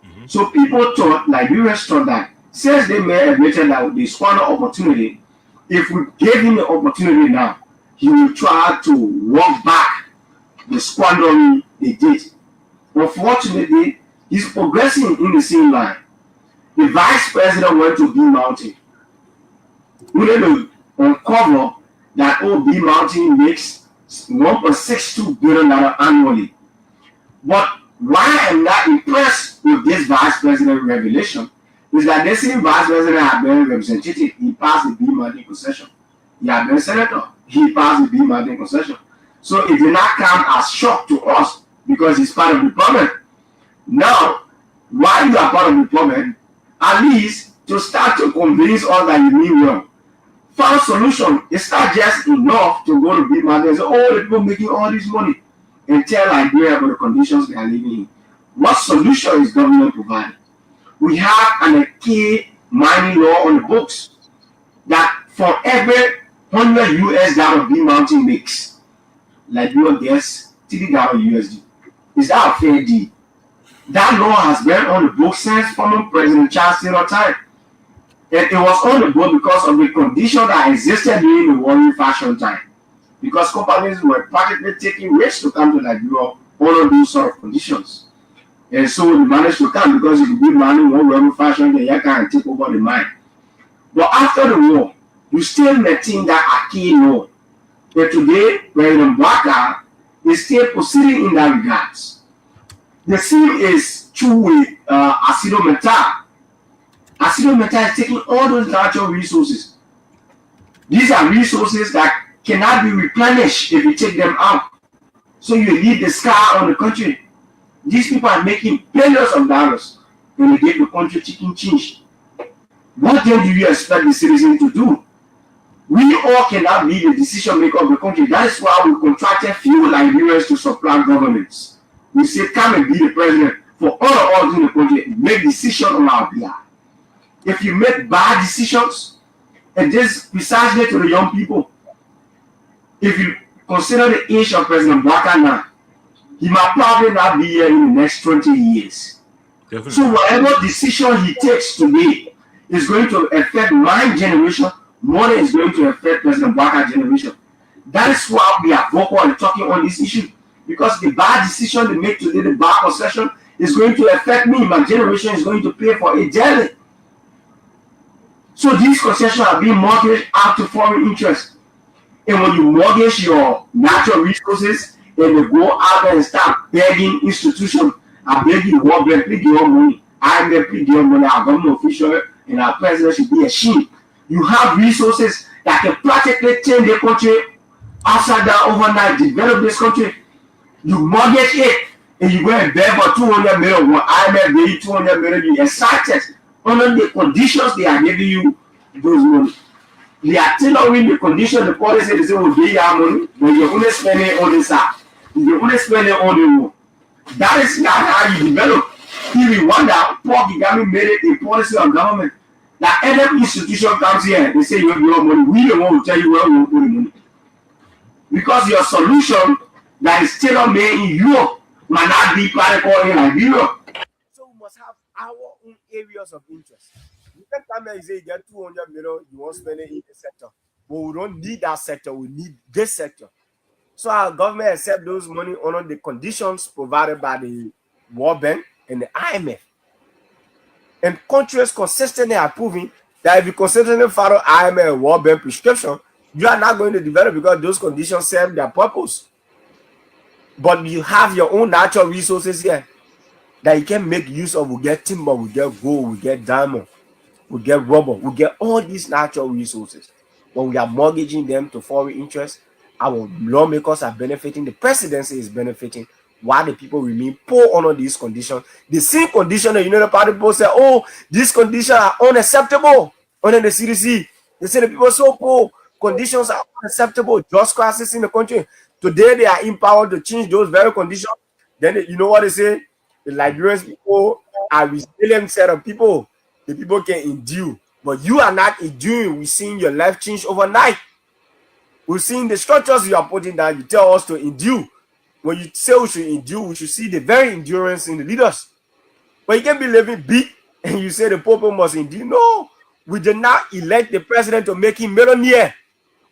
Mm-hmm. So people thought, Liberians thought that since they may have admitted that they squander opportunity, if we gave him the opportunity now, he will try to walk back the squandering they did. Unfortunately, he's progressing in the same line. The vice president went to B Mountain. We need to uncover that B Mountain makes $1.62 billion annually. But why I'm not impressed with this vice president revelation is that the same vice president had been representative. He passed the B Mountain concession. He had been senator. He passed the B Mountain concession. So it did not come as shock to us because he's part of the problem. Now, while you are part of the problem, at least to start to convince us that you mean well. Found solution. It's not just enough to go to B Mountain and say, oh, the people making all this money and tell Liberia about the conditions they are living in. What solution is government providing? We have an archaic mining law on the books that for every $100 B Mountain makes, Liberia gets $3 USD. Is that a fair deal? That law has been on the books since former President Charles Taylor time. And it was on the book because of the condition that existed during the warring faction time. Because companies were practically taking risks to come to Liberia under those sort of conditions. And so they managed to come because if you build money in one warring faction, then you can take over the mine. But after the war, you still maintain that archaic law. And today, President Mbaka is still proceeding in that regards. The same is true with Asido Meta. Asido Meta is taking all those natural resources. These are resources that cannot be replenished if you take them out. So you leave the scar on the country. These people are making billions of dollars when they get the country chicken change. What then do you expect the citizens to do? We all cannot be the decision maker of the country. That is why we contracted few Liberians to supplant governments. We say, come and be the president for all of us in the country, make decisions on our behalf. If you make bad decisions, and this precisely to the young people, if you consider the age of President Mbaka now, he might probably not be here in the next 20 years. Definitely. So whatever decision he takes today is going to affect my generation more than it's going to affect President Mbaka's generation. That is why we are vocal and talking on this issue. Because the bad decision they make today, the bad concession, is going to affect me. My generation is going to pay for it daily. So these concessions are being mortgaged out to foreign interests. And when you mortgage your natural resources, and they go out there and start begging institutions, I beg you, World Bank, please give your money. IMF, please give your money. Our government official and our president should be ashamed. You have resources that can practically turn the country upside down overnight, develop this country. You mortgage it, and you go and beg for 200 million. When IMF gave you 200 million, you excited under the conditions they are giving you those money. They are tailoring the condition, the policy, they say, we'll give you our money, but you're only spending all this out. You're only spending all the more. That is not how you develop. If you wonder, Paul Kagame made it a policy of government that every institution comes here, they say you have your money. We don't want to tell you where you put the money. Because your solution that is tailor-made in Europe might not be practical in Liberia. So we must have our own areas of interest. You can come here and say you get 200 million, you want to spend it in the sector. But we don't need that sector, we need this sector. So our government accept those money under the conditions provided by the World Bank and the IMF. And countries consistently are proving that if you consistently follow IMF and World Bank prescription, you are not going to develop because those conditions serve their purpose. But you have your own natural resources here that you can make use of. We get timber, we get gold, we get diamond, we get rubber, we get all these natural resources. When we are mortgaging them to foreign interests, our lawmakers are benefiting, the presidency is benefiting, while the people remain poor under these conditions. The same condition that the party people say, oh, these conditions are unacceptable under the CDC. They say the people are so poor, conditions are unacceptable, just crisis in the country. Today they are empowered to change those very conditions. Then you know what they say? The Liberians people are resilient set of people. The people can endure, but you are not enduring. We're seeing your life change overnight. We're seeing the structures you are putting down. You tell us to endure. When you say we should endure, we should see the very endurance in the leaders. But you can't be living big and you say the people must endure. No, we did not elect the president to make him millionaire.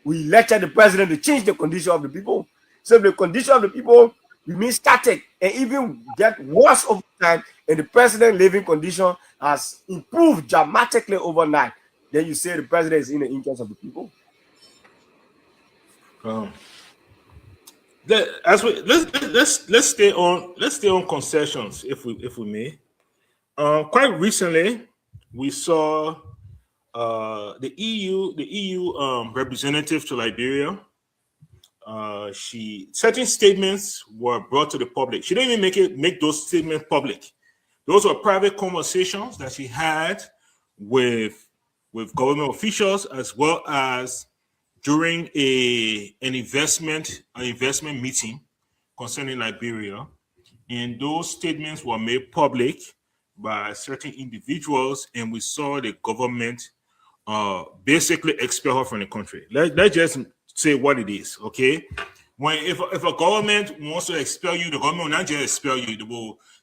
We elected the president to change the condition of the people. So if the condition of the people remain static and even get worse over time, and the president living condition has improved dramatically overnight, then you say the president is in the interest of the people. Let's stay on concessions if we may. Quite recently, we saw the EU representative to Liberia. Certain statements were brought to the public. She didn't even make those statements public. Those were private conversations that she had with government officials, as well as during an investment meeting concerning Liberia. And those statements were made public by certain individuals, and we saw the government basically expel her from the country. Let's just say what it is, okay? If a government wants to expel you, the government will not just expel you.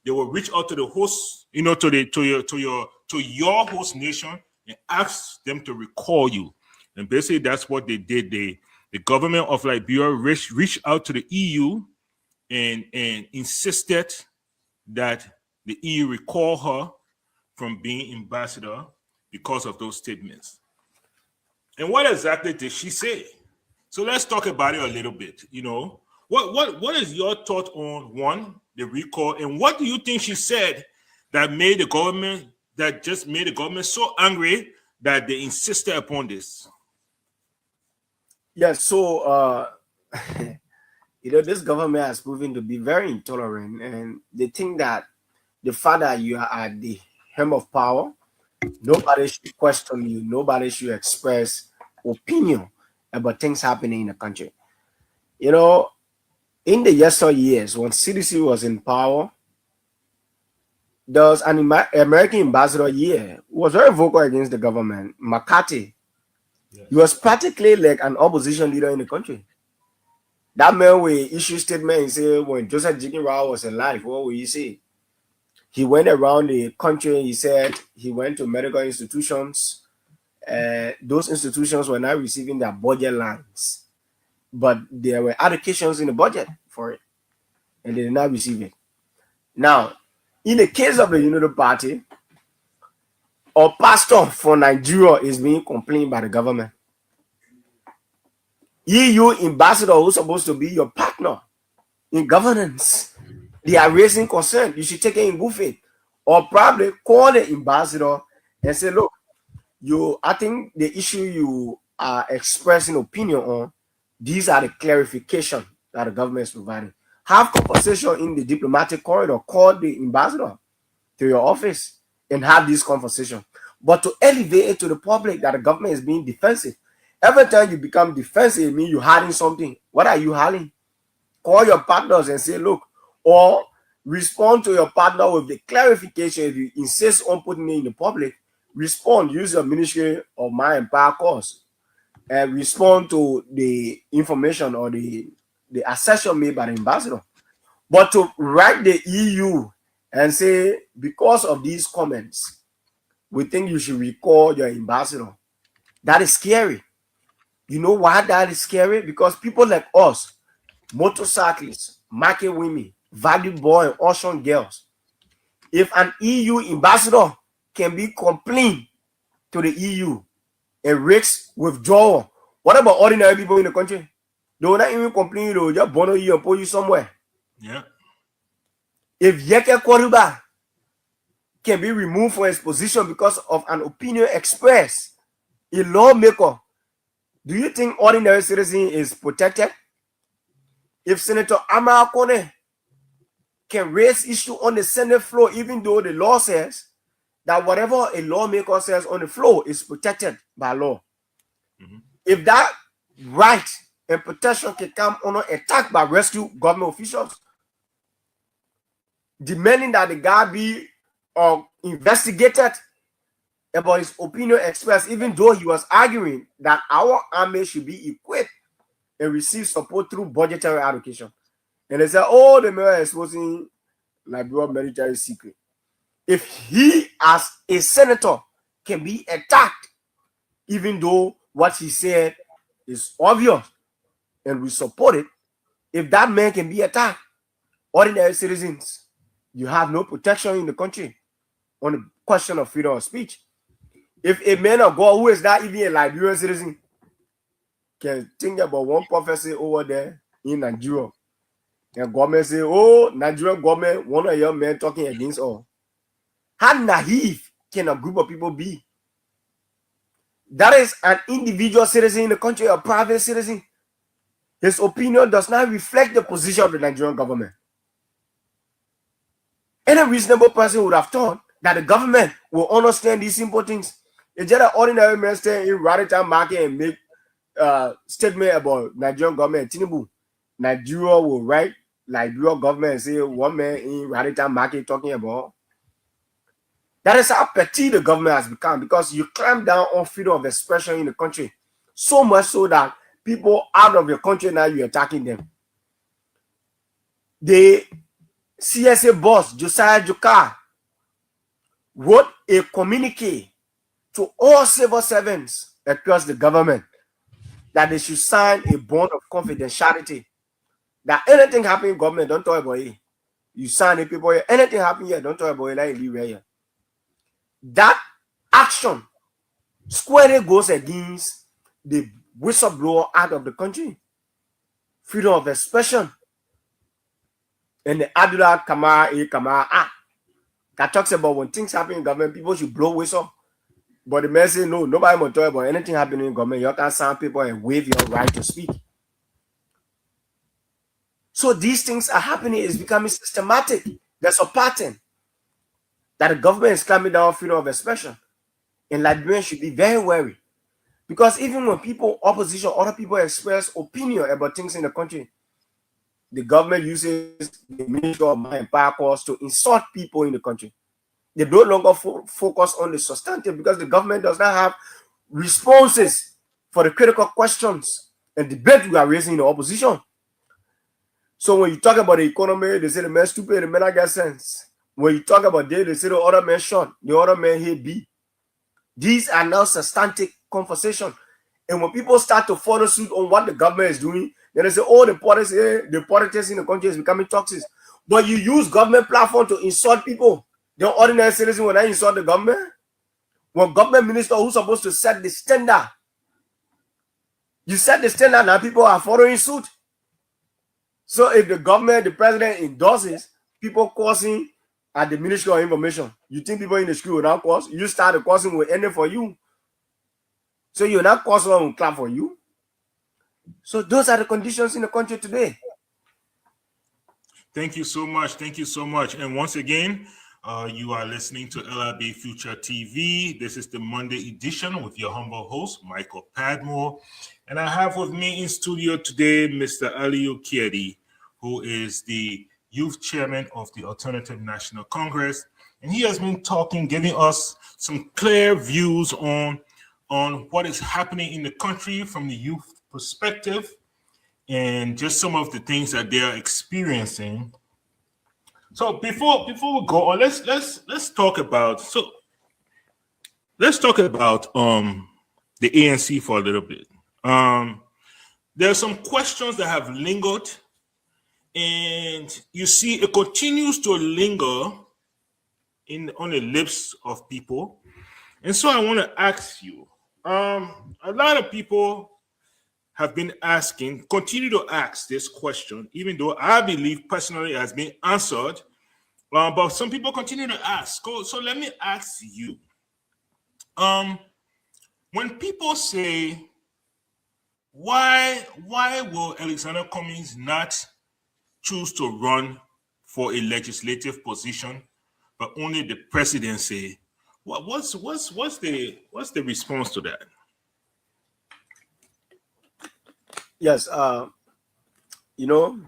They will reach out to the host, to your host nation and ask them to recall you. And basically that's what they did. The government of Liberia reached out to the EU and insisted that the EU recall her from being ambassador because of those statements. And what exactly did she say? So let's talk about it a little bit. What is your thought on, one, the recall, and what do you think she said that made the government so angry that they insisted upon this? Yes, so this government has proven to be very intolerant, and they think that the fact that you are at the helm of power, nobody should question you, nobody should express opinion about things happening in the country. In the yesteryears, when CDC was in power, there was an American ambassador here who was very vocal against the government, McCarthy. Yes. He was practically like an opposition leader in the country. That man will issue statement and say, when Joseph Jikinrao was alive, what will he say? He went around the country, he said he went to medical institutions. Those institutions were not receiving their budget lines, but there were allocations in the budget for it, and they did not receive it. Now, in the case of the Unity Party, a pastor from Nigeria is being complained by the government. EU ambassador who's supposed to be your partner in governance, they are raising concern. You should take it in good faith, or probably call the ambassador and say, look, I think the issue you are expressing opinion on, these are the clarification that the government is providing. Have conversation in the diplomatic corridor, call the ambassador to your office and have this conversation. But to elevate it to the public that the government is being defensive, every time you become defensive, it means you're hiding something. What are you hiding? Call your partners and say, look, or respond to your partner with the clarification. If you insist on putting it in the public, respond, use your Ministry of Mind and Power course, and respond to the information or the assertion made by the ambassador. But to write the EU and say, because of these comments, we think you should recall your ambassador. That is scary. You know why that is scary? Because people like us, motorcyclists, market women, value boy and auction girls, if an EU ambassador can be complained to the EU and risks withdrawal, what about ordinary people in the country? They will not even complain, they will just bono you and put you somewhere. Yeah. If Yeke Koruba can be removed from his position because of an opinion expressed, a lawmaker, do you think ordinary citizen is protected? If Senator Amara Kone can raise issue on the Senate floor, even though the law says that whatever a lawmaker says on the floor is protected by law. If that right and protection can come under attack by rescue government officials, demanding that the guy be investigated about his opinion expressed, even though he was arguing that our army should be equipped and receive support through budgetary allocation. And they said, oh, the mayor is exposing Liberia military secret. If he, as a senator, can be attacked, even though what he said is obvious and we support it, if that man can be attacked, ordinary citizens, you have no protection in the country on the question of freedom of speech. If a man of God who is not even a Liberian citizen can think about one prophecy over there in Nigeria, and government say, oh, Nigerian government, one of your men talking against all. How naive can a group of people be? That is an individual citizen in the country, a private citizen. His opinion does not reflect the position of the Nigerian government. Any reasonable person would have thought that the government will understand these simple things. It's just an ordinary man staying in Radical Market and make statement about Nigerian government. Tinubu, Nigeria will write Liberia government and say one man in Radical Market talking about. That is how petty the government has become, because you clamp down on freedom of expression in the country so much so that people out of your country now you're attacking them. The CSA boss, Josiah Jokar, wrote a communique to all civil servants across the government that they should sign a bond of confidentiality. That anything happen in government, don't talk about it. You sign the people here, anything happen here, don't talk about it, like you right here. That action squarely goes against the whistleblower act of the country, freedom of expression, and the Abdullah Kamara Act that talks about when things happen in government, people should blow whistle. But the man says, no, nobody will talk about anything happening in government. You can sign people and waive your right to speak. So these things are happening. It's becoming systematic. There's a pattern that the government is clamping down freedom of expression. And Liberians should be very wary. Because even when people, opposition, other people express opinion about things in the country, the government uses the Ministry of Mind and Power Course to insult people in the country. They no longer focus on the substantive because the government does not have responses for the critical questions and debate we are raising in the opposition. So when you talk about the economy, they say the man stupid, the man not get sense. When you talk about they say the other man short, the other man hate B. These are now substantive conversation. And when people start to follow suit on what the government is doing, then they say, oh, the politics in the country is becoming toxic. But you use government platform to insult people. The ordinary citizen when I insult the government, when government minister who's supposed to set the standard, you set the standard, now people are following suit. So if the government, the president endorses people causing at the Ministry of Information, you think people in the school will not cause? You start the causing will end it for you. So you're not causing one will clap for you. So those are the conditions in the country today. Thank you so much. Thank you so much. And once again, you are listening to L.I.B Future TV. This is the Monday edition with your humble host, Michael Padmore. And I have with me in studio today, Mr. L.I.B Future, who is the youth chairman of the Alternative National Congress. And he has been talking, giving us some clear views on what is happening in the country from the youth perspective and just some of the things that they are experiencing. So before we go on, let's talk about, so let's talk about the ANC for a little bit. There are some questions that have lingered, and you see it continues to linger on the lips of people. And so I want to ask you, a lot of people have been asking, continue to ask this question, even though I believe personally it has been answered. But some people continue to ask. So let me ask you. When people say, why will Alexander Cummings not choose to run for a legislative position, but only the presidency? What's the response to that? Yes, you know,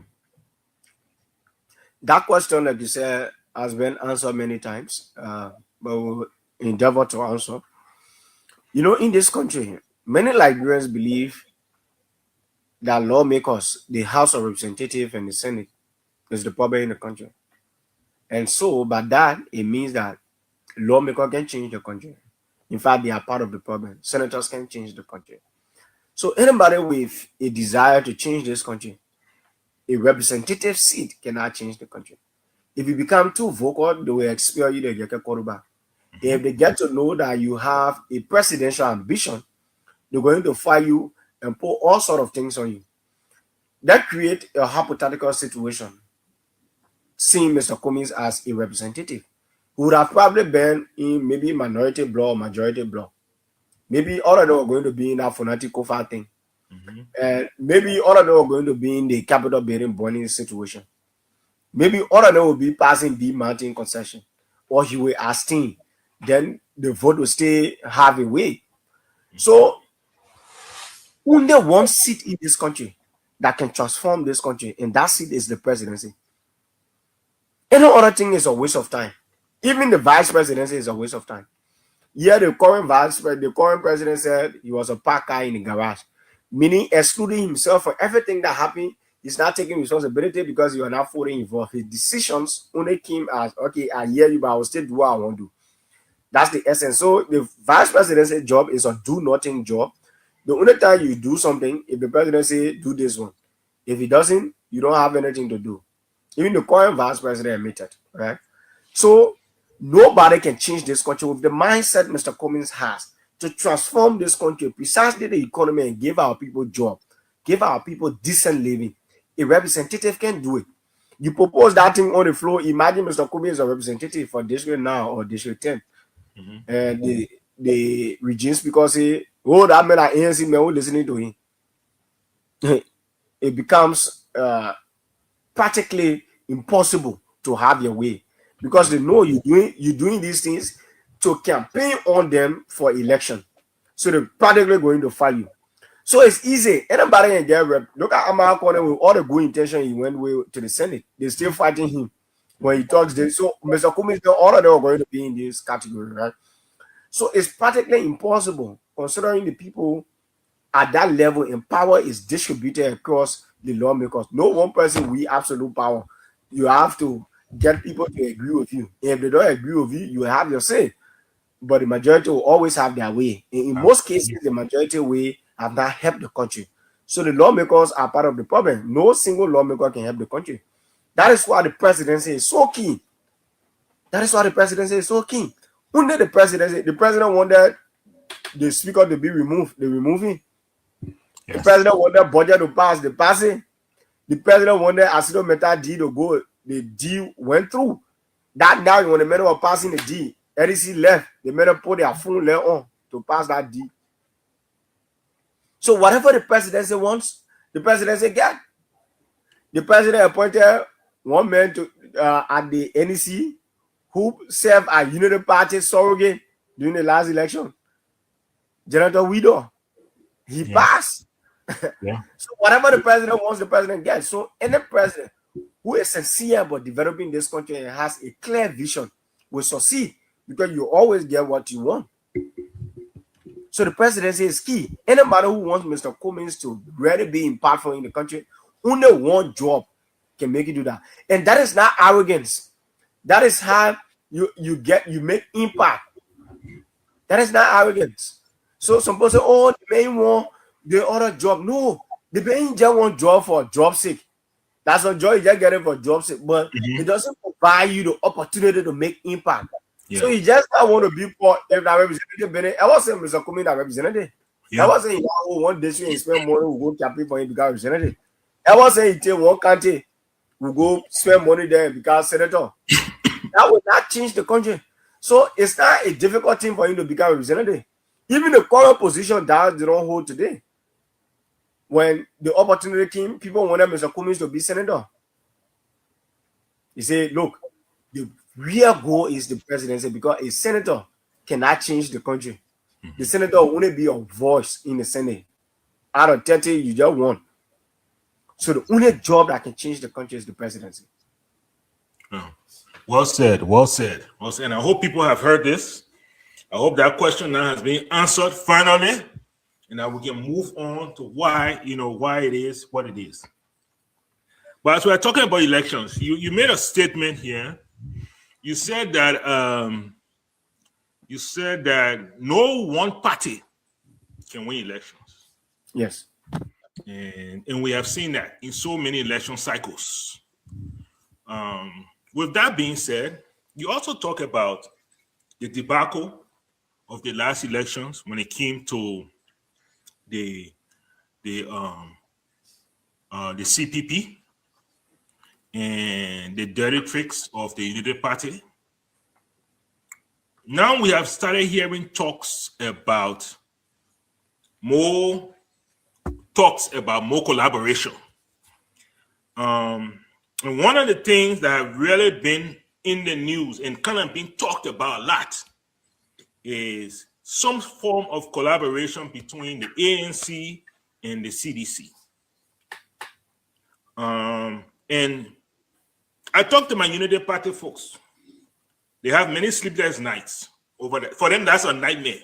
that question, like you said, has been answered many times, but we'll endeavor to answer. You know, in this country, many Liberians believe that lawmakers, the House of Representatives and the Senate, is the problem in the country. And so, by that, it means that lawmakers can change the country. In fact, they are part of the problem. Senators can change the country. So, anybody with a desire to change this country, a representative seat cannot change the country. If you become too vocal, they will expel you. They get a quarterback. If they get to know that you have a presidential ambition, they're going to fire you and put all sort of things on you. That creates a hypothetical situation. Seeing Mr. Cummings as a representative, who would have probably been in maybe minority bloc or majority bloc. Maybe all of them are going to be in that fanatical thing. And maybe all of them are going to be in the capital building burning situation. Maybe all of them will be passing the mountain concession, or he will abstain. Then the vote will stay half away. So, only one seat in this country that can transform this country, and that seat is the presidency. Any other thing is a waste of time. Even the vice presidency is a waste of time. Yeah, the current president said he was a park guy in the garage, meaning excluding himself from everything that happened. He's not taking responsibility because you are not fully involved. His decisions only came as, okay, I hear you, but I will still do what I want to do. That's the essence. So the vice presidency job is a do nothing job. The only time you do something, if the president say do this one, if he doesn't, you don't have anything to do. Even the current vice president admitted, right? So nobody can change this country with the mindset Mr. Cummings has to transform this country, precisely the economy, and give our people job, give our people decent living. A representative can do it. You propose that thing on the floor. Imagine Mr. Cummings is a representative for District now or District 10. And the region speaker say, oh, that man at ANC man who listening to him. It becomes practically impossible to have your way, because they know you're doing these things to campaign on them for election. So they're practically going to fight you. So it's easy. Anybody can get rep. Look at Amara Corner with all the good intention. He went way to the Senate. They're still fighting him when he talks. So Mr. Cummings, all of them are going to be in this category, right? So it's practically impossible, considering the people at that level in power is distributed across the lawmakers. No one person with absolute power. You have to get people to agree with you. If they don't agree with you, you have your say. But the majority will always have their way. In most cases, the majority way have not helped the country. So the lawmakers are part of the problem. No single lawmaker can help the country. That is why the presidency is so key. Under the presidency, the president wanted the speaker to be removed. They remove him. Yes. The president wanted budget to pass. They pass it. The president wanted accidental D to go. The D went through. That now when the men were passing the D, LDC left. The men put their phone left on to pass that D. So whatever the presidency wants, the presidency get. The president appointed one man to at the NEC who served as Unity Party surrogate during the last election. Senator Widow. He passed. So whatever the president wants, the president gets. So any president who is sincere about developing this country and has a clear vision will succeed, because you always get what you want. So the presidency is key. Anybody who wants Mr. Cummings to really be impactful in the country, only one job can make you do that. And that is not arrogance. That is how you make impact. That is not arrogance. So some people say, oh, the main want the other job. No, the main just want job for job sake. That's a job you just get it for job sake, but it doesn't provide you the opportunity to make impact. Yeah. So you just not want to be part if that representative Bennett. I was saying Mr. Kumi that representative. I was saying one day you spend money, we'll go campaign for him because representative. I was saying take one country, we'll go spend money there because senator. That would not change the country. So it's not a difficult thing for him to become representative. Even the current position that they don't hold today. When the opportunity came, people wanted Mr. Cummings to be senator. He said, look, the real goal is the presidency because a senator cannot change the country. The senator will only be a voice in the Senate. Out of 30, you just won. So the only job that can change the country is the presidency. Oh. Well said, well said, well said. And I hope people have heard this. I hope that question now has been answered finally. And now we can move on to why it is what it is. But as we're talking about elections, you made a statement here. You said that no one party can win elections. Yes. And we have seen that in so many election cycles. With that being said, you also talk about the debacle of the last elections when it came to the CPP and the dirty tricks of the United Party. Now we have started hearing talks about more collaboration. And one of the things that have really been in the news and kind of been talked about a lot is some form of collaboration between the ANC and the CDC. And I talked to my Unity Party folks. They have many sleepless nights over that. For them, that's a nightmare.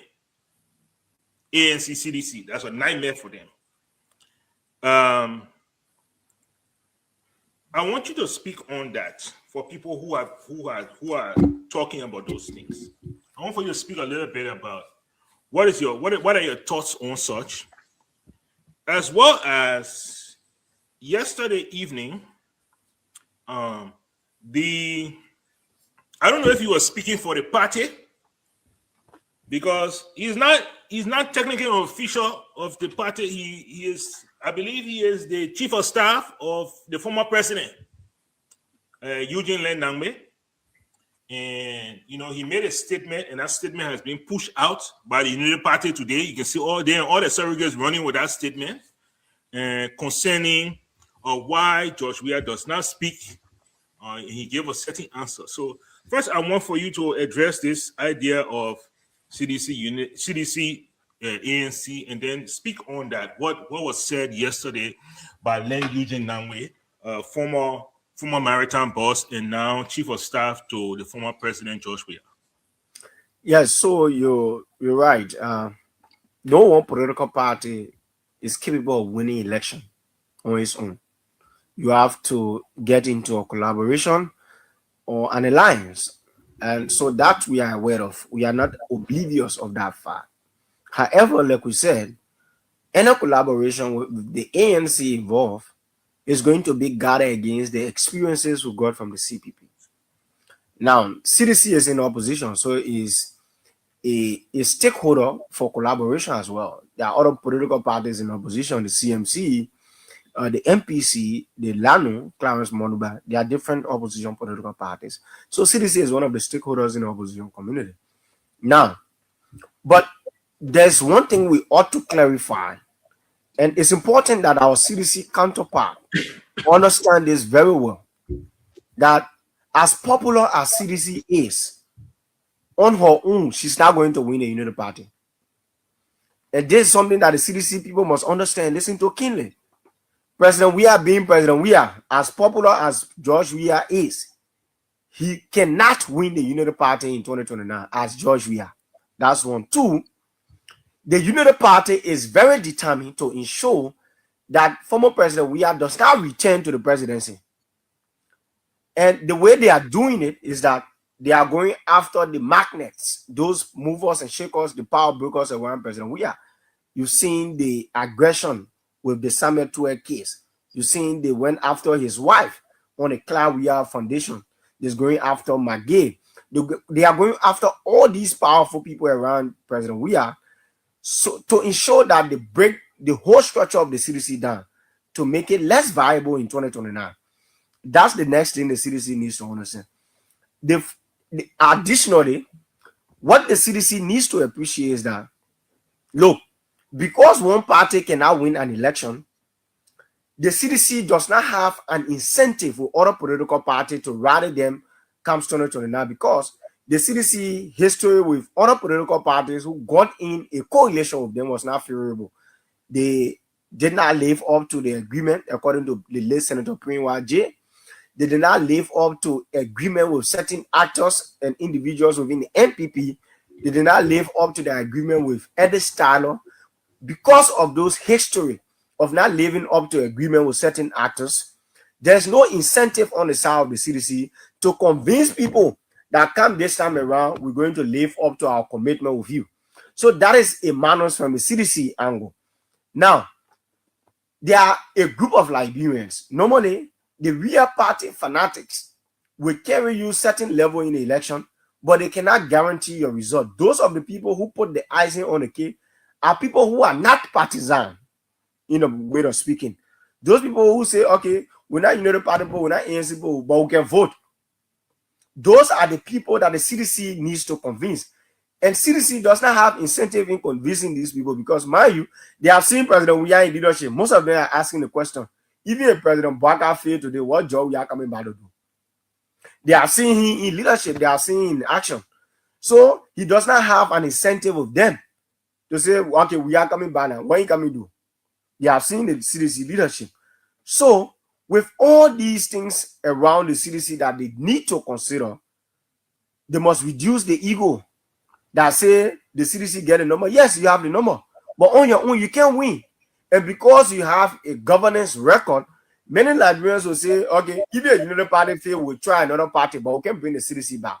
ANC, CDC, that's a nightmare for them. I want you to speak on that for people who are talking about those things. I want for you to speak a little bit about what are your thoughts on such, as well as yesterday evening. I don't know if you were speaking for the party, because he's not technically an official of the party. He is, I believe, he is the chief of staff of the former president, Eugene Nangbe. And he made a statement, and that statement has been pushed out by the Unity Party today. You can see all the surrogates running with that statement concerning why George Weah does not speak. He gave a certain answer. So first, I want for you to address this idea of CDC, ANC, and then speak on that. What was said yesterday by Len Eugene Nangwe, former maritime boss and now chief of staff to the former president George Weah. Yes, so you're right. No one political party is capable of winning election on its own. You have to get into a collaboration or an alliance. And so that we are aware of. We are not oblivious of that fact. However, like we said, any collaboration with the ANC involved is going to be guarded against the experiences we got from the CPP. Now, CDC is in opposition, so is a stakeholder for collaboration as well. There are other political parties in opposition, the CMC, the MPC, the LANU, Clarence Monuba. They are different opposition political parties. So CDC is one of the stakeholders in the opposition community. Now, but there's one thing we ought to clarify, and it's important that our CDC counterpart understand this very well, that as popular as CDC is, on her own, she's not going to win the Unity Party. And this is something that the CDC people must understand. Listen to keenly. President Weah being President Weah, as popular as George Weah is, he cannot win the Unity Party in 2029 as George Weah. That's one. Two, the Unity Party is very determined to ensure that former President Weah does not return to the presidency. And the way they are doing it is that they are going after the magnets, those movers and shakers, the power brokers around President Weah. You've seen the aggression with the Samuel Tuer case. You've seen they went after his wife on a Cloud Weah Foundation. They're going after McGay. They are going after all these powerful people around President Weah, so to ensure that they break the whole structure of the CDC down to make it less viable in 2029. That's the next thing the CDC needs to understand. Additionally, what the CDC needs to appreciate is that, look, because one party cannot win an election, the CDC does not have an incentive for other political parties to rally them comes 2029, because the CDC history with other political parties who got in a coalition with them was not favorable. They did not live up to the agreement, according to the late Senator Prinwa J. They did not live up to agreement with certain actors and individuals within the NPP. They did not live up to the agreement with Eddie Styler. Because of those history of not living up to agreement with certain actors, there's no incentive on the side of the CDC to convince people that come this time around, we're going to live up to our commitment with you. So that is a manus from the CDC angle. Now, there are a group of Liberians. Normally, the real party fanatics will carry you certain level in the election, but they cannot guarantee your result. Those of the people who put the icing on the cake are people who are not partisan, in a way of speaking. Those people who say, okay, we're not United Party people, we're not ANC people, but we can vote. Those are the people that the CDC needs to convince. And CDC does not have incentive in convincing these people because, mind you, they have seen President Weah in leadership. Most of them are asking the question, even if President Baka failed today, what job we are coming back to do? They are seeing him in leadership, they are seeing him in action. So he does not have an incentive of them to say, okay, we are coming back now. What are you coming to do? They have seen the CDC leadership. So with all these things around the CDC that they need to consider, they must reduce the ego that say the CDC get a number. Yes, you have the number, but on your own, you can't win. And because you have a governance record, many Liberians will say, okay, if a United Party fail, we'll try another party, but we can bring the CDC back.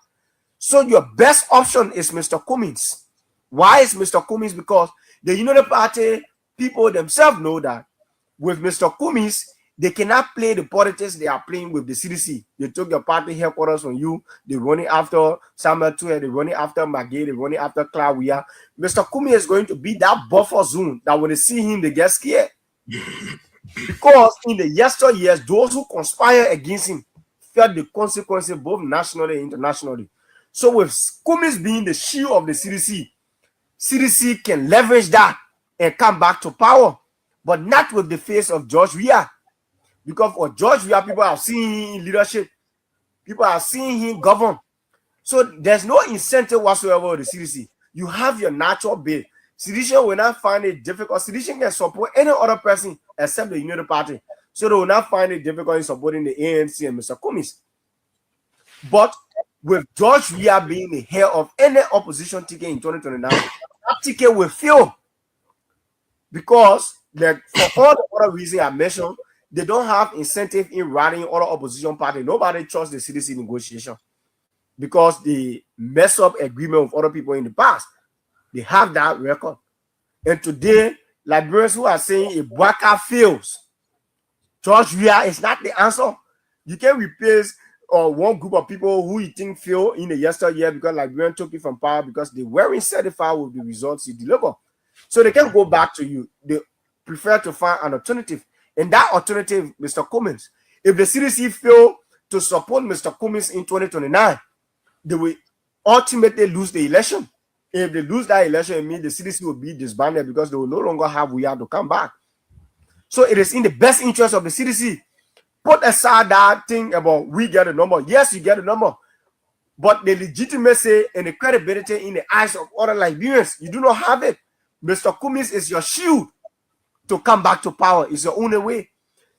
So your best option is Mr. Cummings. Why is Mr. Cummings? Because the United Party people themselves know that with Mr. Cummings, they cannot play the politics they are playing with the CDC. They took your party headquarters from you. They're running after Samuel Tuer. They're running after McGay. They're running after Cloud Weah. Mr. Cummings is going to be that buffer zone that when they see him, they get scared. Because in the yesteryears, those who conspire against him felt the consequences both nationally and internationally. So with Cummings being the shield of the CDC, CDC can leverage that and come back to power, but not with the face of George Weah. Because for George Weah, people have seen him in leadership. People have seen him govern. So there's no incentive whatsoever with the CDC. You have your natural base. Sedition will not find it difficult. Sedition can support any other person except the United Party. So they will not find it difficult in supporting the ANC and Mr. Cummings. But with George Weah being the head of any opposition ticket in 2029, that ticket will fail. Because for all the other reasons I mentioned, they don't have incentive in running other opposition party. Nobody trusts the CDC negotiation because they mess up agreement with other people in the past. They have that record. And today, Liberians who are saying if Baka fails, George Weah is not the answer. You can replace one group of people who you think failed in the yesteryear because Liberians took it from power because they weren't satisfied with the results you deliver. So they can go back to you. They prefer to find an alternative. And that alternative, Mr. Cummings, if the CDC fail to support Mr. Cummings in 2029, they will ultimately lose the election. If they lose that election, it means the CDC will be disbanded because they will no longer have Weah to come back. So it is in the best interest of the CDC. Put aside that thing about we get a number. Yes, you get a number. But the legitimacy and the credibility in the eyes of other Liberians, you do not have it. Mr. Cummings is your shield to come back to power. It's your only way.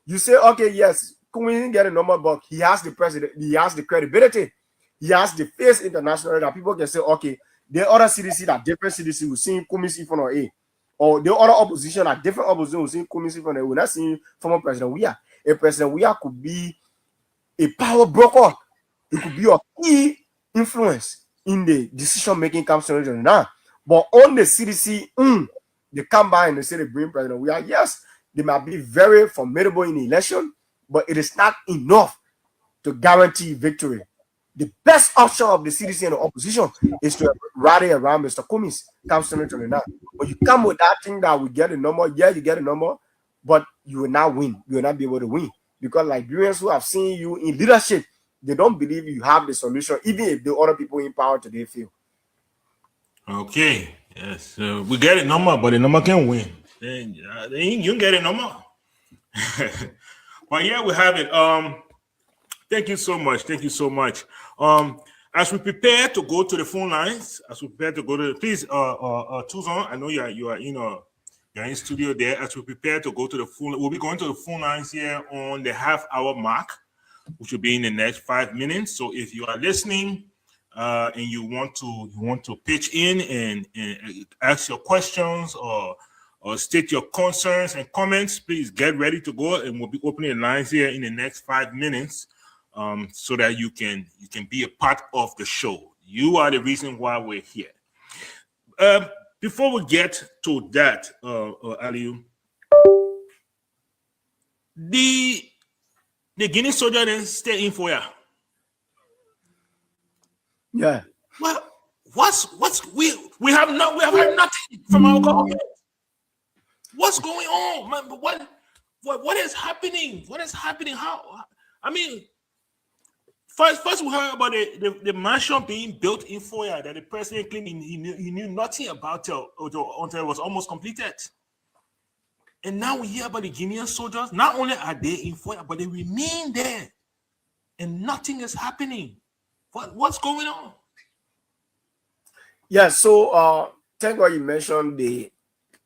You say, okay, yes, Cummings didn't get a number, but he has the president, he has the credibility, he has the face internationally that people can say, okay, the other CDC that different CDC will see Cummings in front of A. Or the other opposition that different opposition will see Cummings in front of A. We're not seeing former President Weah. A President Weah could be a power broker. It could be a key influence in the decision-making comes to now. But on the CDC, they come by and they say they bring president. We are, yes, they might be very formidable in the election, but it is not enough to guarantee victory. The best option of the CDC and the opposition is to rally around Mr. Cummings, comes to now. But you come with that thing that we get a number, yeah, you get a number, but you will not win. You will not be able to win. Because Liberians who have seen you in leadership, they don't believe you have the solution, even if the other people in power today fail. Okay, yes, we get a number, but the number can win. Then you get a number. But yeah, we have it. Thank you so much. Thank you so much. As we prepare to go to the phone lines, please, Tuzon, I know you are you're in studio there. As we prepare to go to the phone, we'll be going to the phone lines here on the half-hour mark, which will be in the next 5 minutes. So if you are listening and you want to pitch in and ask your questions or state your concerns and comments, please get ready to go, and we'll be opening the lines here in the next 5 minutes, so that you can be a part of the show. You are the reason why we're here. Before we get to that, Aliu, the Guinea soldier didn't stay in for ya. Yeah. Well, we have heard nothing from our government. What's going on, man? What is happening? What is happening? How? I mean, first we heard about the mansion being built in Foya that the president claimed he knew nothing about until it was almost completed. And now we hear about the Guinean soldiers. Not only are they in Foya, but they remain there, and nothing is happening. What's going on? Yeah. So, thank God you mentioned the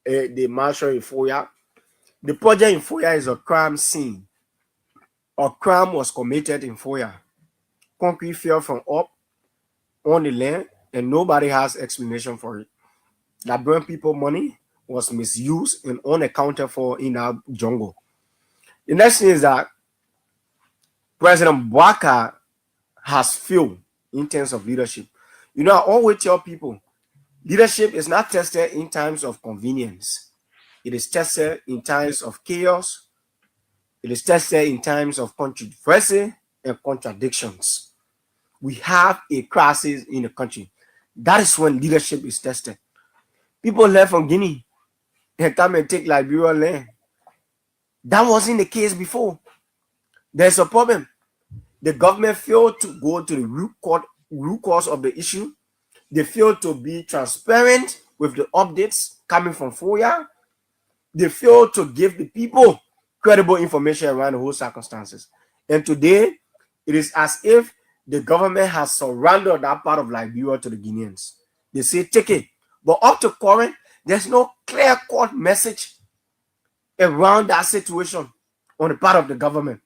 mansion in Foya. The project in Foya is a crime scene. A crime was committed in Foya. Concrete fell from up on the land, and nobody has explanation for it. That burn people money was misused and unaccounted for in our jungle. The next thing is that President Bouaka has failed in terms of leadership. You know, I always tell people, leadership is not tested in times of convenience. It is tested in times of chaos. It is tested in times of controversy and contradictions. We have a crisis in the country. That is when leadership is tested. People left from Guinea and come and take Liberia land. That wasn't the case before. There's a problem. The government failed to go to the root cause of the issue. They failed to be transparent with the updates coming from Foya. They failed to give the people credible information around the whole circumstances. And today, it is as if the government has surrendered that part of Liberia to the Guineans. They say, take it. But up to current, there's no clear-cut message around that situation on the part of the government.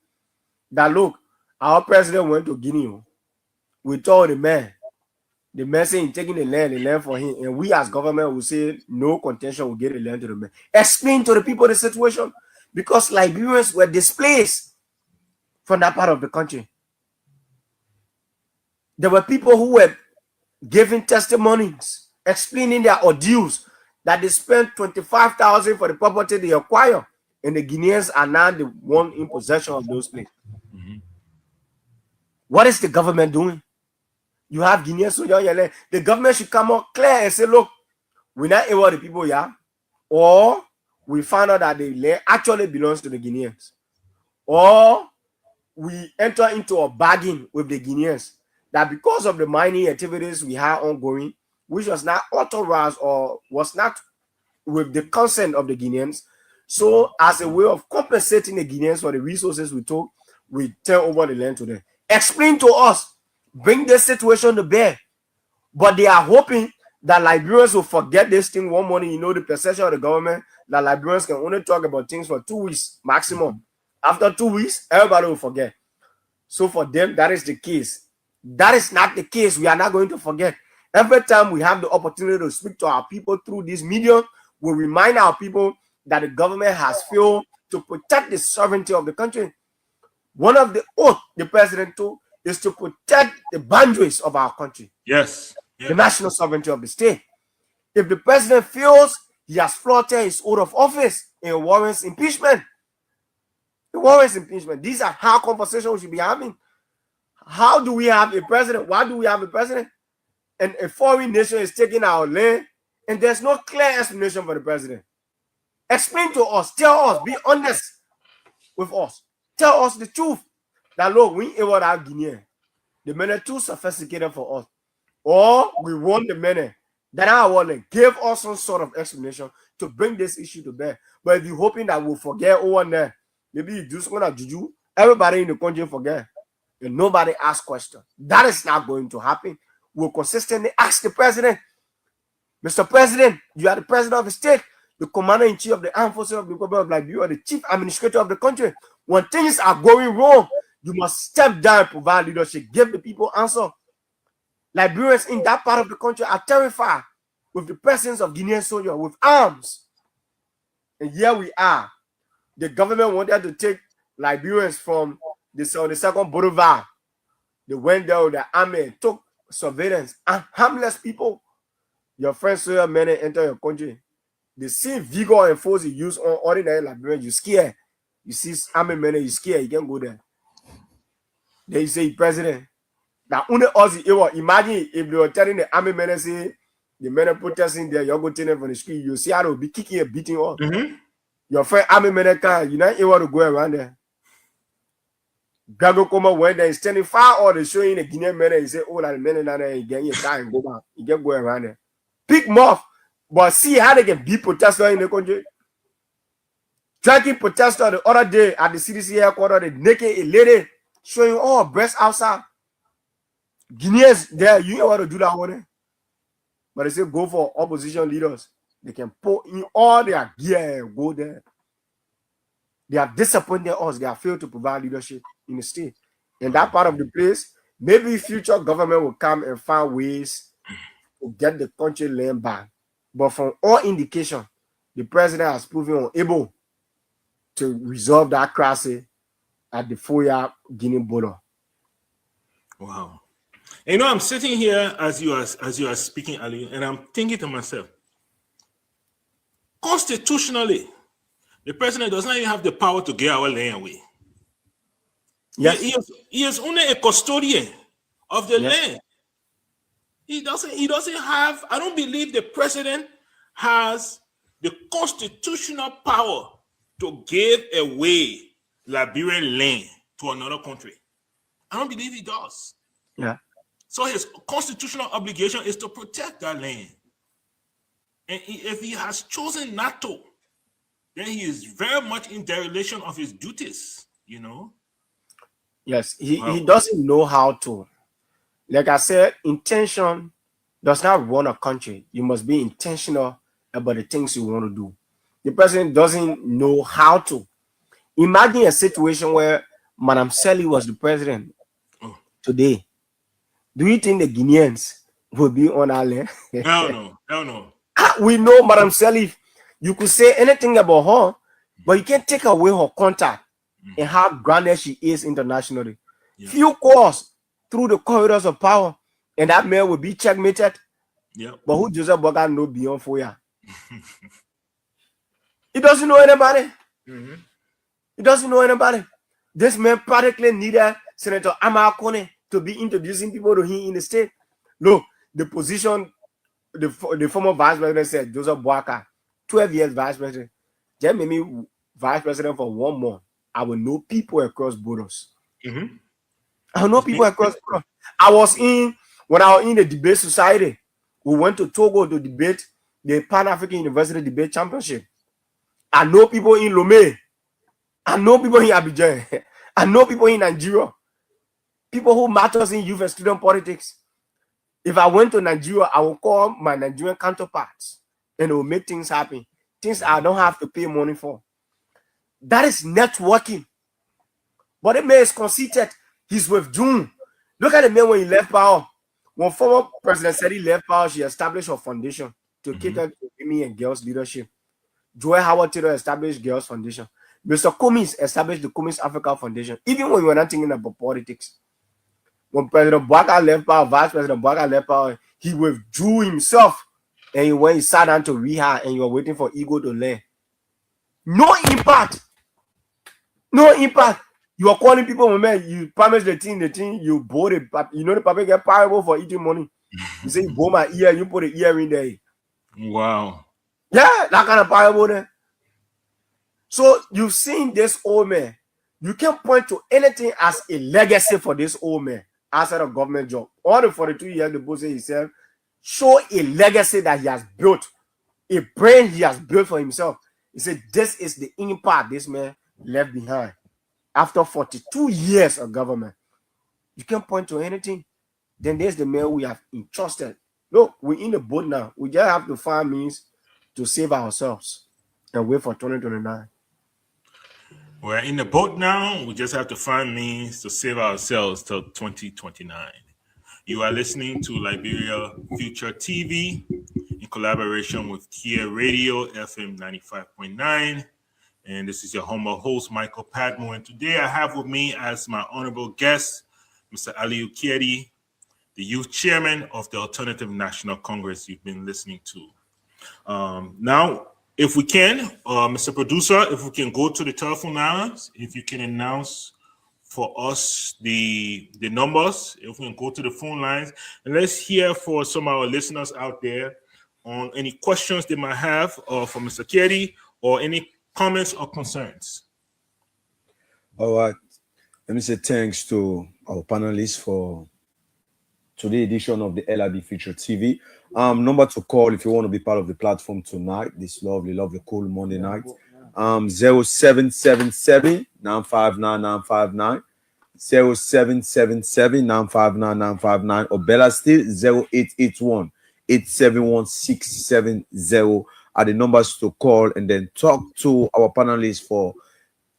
That, look, our president went to Guinea. We told the man saying he's taking the land for him. And we as government will say, no contention will get the land to the man. Explain to the people the situation. Because Liberians were displaced from that part of the country. There were people who were giving testimonies, explaining their ordeals, that they spent $25,000 for the property they acquire, and the Guineans are now the one in possession of those places. Mm-hmm. What is the government doing? You have Guineans on your land. The government should come out clear and say, look, we're not able the people here, or we find out that the land actually belongs to the Guineans, or we enter into a bargain with the Guineans that because of the mining activities we have ongoing, which was not authorized or was not with the consent of the Guineans, so as a way of compensating the Guineans for the resources we took, we turn over the land to them. Explain to us, bring this situation to bear. But they are hoping that Liberians will forget this thing one morning. You know, the perception of the government that Liberians can only talk about things for 2 weeks maximum. After 2 weeks, everybody will forget. So for them, that is the case. That is not the case. We are not going to forget. Every time we have the opportunity to speak to our people through this medium, we remind our people that the government has failed to protect the sovereignty of the country. One of the oath the president took is to protect the boundaries of our country. Yes. The national sovereignty of the state. If the president feels he has flouted his oath of office, it warrants impeachment. It warrants impeachment. These are how conversations we should be having. How do we have a president? Why do we have a president? And a foreign nation is taking our land, and there's no clear explanation for the president. Explain to us, tell us, be honest with us. Tell us the truth. That look, we ain't what our Guinea. The men are too sophisticated for us. Or we want the men that are willing give us some sort of explanation to bring this issue to bear. But if you're hoping that we'll forget over there, maybe you do something like juju, everybody in the country forget. And nobody asks questions. That is not going to happen. We'll consistently ask the president, Mr. President, you are the president of the state, the commander-in-chief of the armed forces of the Republic of Liberia, you are the chief administrator of the country. When things are going wrong, you must step down and provide leadership. Give the people answer. Liberians in that part of the country are terrified with the presence of Guinean soldiers with arms. And here we are. The government wanted to take Liberians from the second Boulevard. They went there with the army, took surveillance, and harmless people. Your friends soldier men enter your country. The same vigor and force you use on ordinary Liberians, you scare. You see army men, you scare, you can't go there. Then you say, President. Now, imagine if they were telling the army men, say, the men protesting there, you're going to them from the street, you see how they'll be kicking and beating up. Your friend army men can, you're not able to go around there. Gago come when they're standing far or they showing the Guinean men and say, oh, that men and then you get your time and go back. You can go around there. Pick them off, but see how they can beat protesters in the country. Tracking protester the other day at the CDC headquarters, they naked a lady showing all breasts outside. Guineans there, you know how to do that one. But they say go for opposition leaders. They can put in all their gear and go there. They have disappointed us. They have failed to provide leadership in the state. In that part of the place, maybe future government will come and find ways to get the country land back. But from all indication, the president has proven unable to resolve that crisis at the 4-year Guinea border. Wow. And, you know, I'm sitting here as you are speaking, Ali, and I'm thinking to myself, constitutionally, the president does not even have the power to get our land away. Yes. He is only a custodian of the land. He doesn't have, I don't believe the president has the constitutional power to give away Liberian land to another country. I don't believe he does. Yeah. So his constitutional obligation is to protect that land. And if he has chosen not to, then he is very much in dereliction of his duties, you know? Yes, he doesn't know how to. Like I said, intention does not run a country. You must be intentional about the things you want to do. The president doesn't know how to. Imagine a situation where Madam Sally was the president today. Do you think the Guineans will be on our land? Hell no. We know Madam Sally. You could say anything about her, but you can't take away her contact and how grounded she is internationally. Yeah. Few calls through the corridors of power, and that man will be checkmated. Yeah. But who Joseph Boga know beyond 4 years? He doesn't know anybody. He doesn't know anybody. This man practically needed Senator Amar Kone to be introducing people to him in the state. Look, the position the former vice president said, Joseph Boaka, 12 years vice president. Just made me vice president for 1 month. I will know people across borders. I will know people across borders. When I was in the debate society, we went to Togo to debate the Pan-African University Debate Championship. I know people in Lomé. I know people in Abidjan. I know people in Nigeria. People who matters in youth and student politics. If I went to Nigeria, I will call my Nigerian counterparts and it will make things happen. Things I don't have to pay money for. That is networking. But the man is conceited. He's withdrawn. Look at the man when he left power. When former President said he left power, she established her foundation to cater to women and girls' leadership. Joy Howard Taylor established Girls Foundation. Mr. Cummings established the Cummings Africa Foundation, even when we were not thinking about politics. when President Bouaka left power, Vice President Bouaka left power, he withdrew himself and he went, he sat down to rehab and you were waiting for ego to land. No impact. No impact. You are calling people, man, you promise the thing, you bought it. You know the paper get parable for eating money. You say, you bought my ear, you put the ear in there. Wow. Yeah, that kind of parable there. So you've seen this old man. You can point to anything as a legacy for this old man outside of government job. All the 42 years the boss himself show a legacy that he has built, a brain he has built for himself. He said, this is the impact this man left behind after 42 years of government. You can point to anything. Then there's the man we have entrusted. Look, we're in the boat now. We just have to find means to save ourselves and wait for 2029. We're in the boat now. We just have to find means to save ourselves till 2029. You are listening to Liberia Future TV in collaboration with Kia Radio FM 95.9. And this is your humble host, Michael Padmo. And today I have with me as my honorable guest, Mr. L.I.B Future, the youth chairman of the Alternative National Congress you've been listening to. Now, if we can, Mr. Producer, if we can go to the telephone lines, if you can announce for us the numbers, if we can go to the phone lines, and let's hear for some of our listeners out there on any questions they might have for Mr. Kedi or any comments or concerns. All right. Let me say thanks to our panelists for today's edition of the L.I.B Future TV. Number to call if you want to be part of the platform tonight, this lovely, cool Monday night. 0777 959 959, 0777 959 959, or Bella still 0881 871 670 are the numbers to call and then talk to our panelists for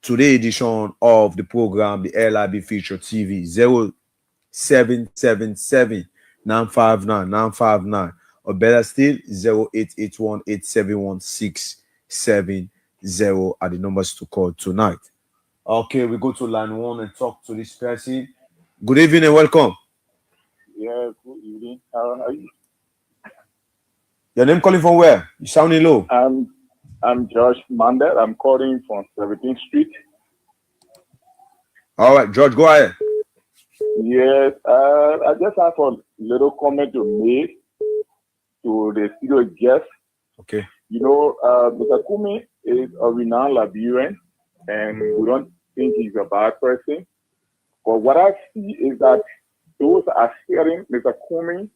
today's edition of the program, the L.I.B Future TV. 0777 959 959, or better still 0881 871 670 are the numbers to call tonight. Okay, we go to line 1 and talk to this person. Good evening and welcome. Yeah, good evening. How are you? Your name calling from where? You sounding low. I'm Josh Mandel. I'm calling from 17th Street. All right, George, go ahead. Yes, I just have a little comment to make to the studio guest. Okay. You know, Mr. Kumi is a renowned Liberian, and we don't think he's a bad person. But what I see is that those are hearing Mr. Kumi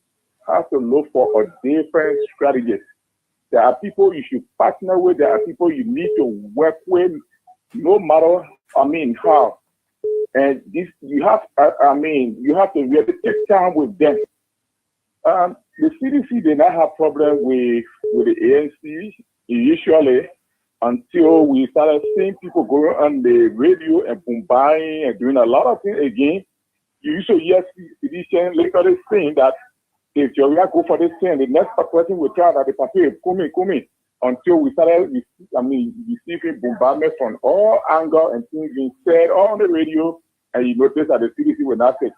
have to look for a different strategy. There are people you should partner with. There are people you need to work with, no matter, how. And this, you have to really take time with them. The CDC did not have problem with the ANC initially until we started seeing people going on the radio and bombarding and doing a lot of things again. You used to hear CDC literally saying that if you go for this thing, the next person will try that the papier come until we started receiving bombardment from all angles and things being said on the radio, and you notice that the CDC will not take.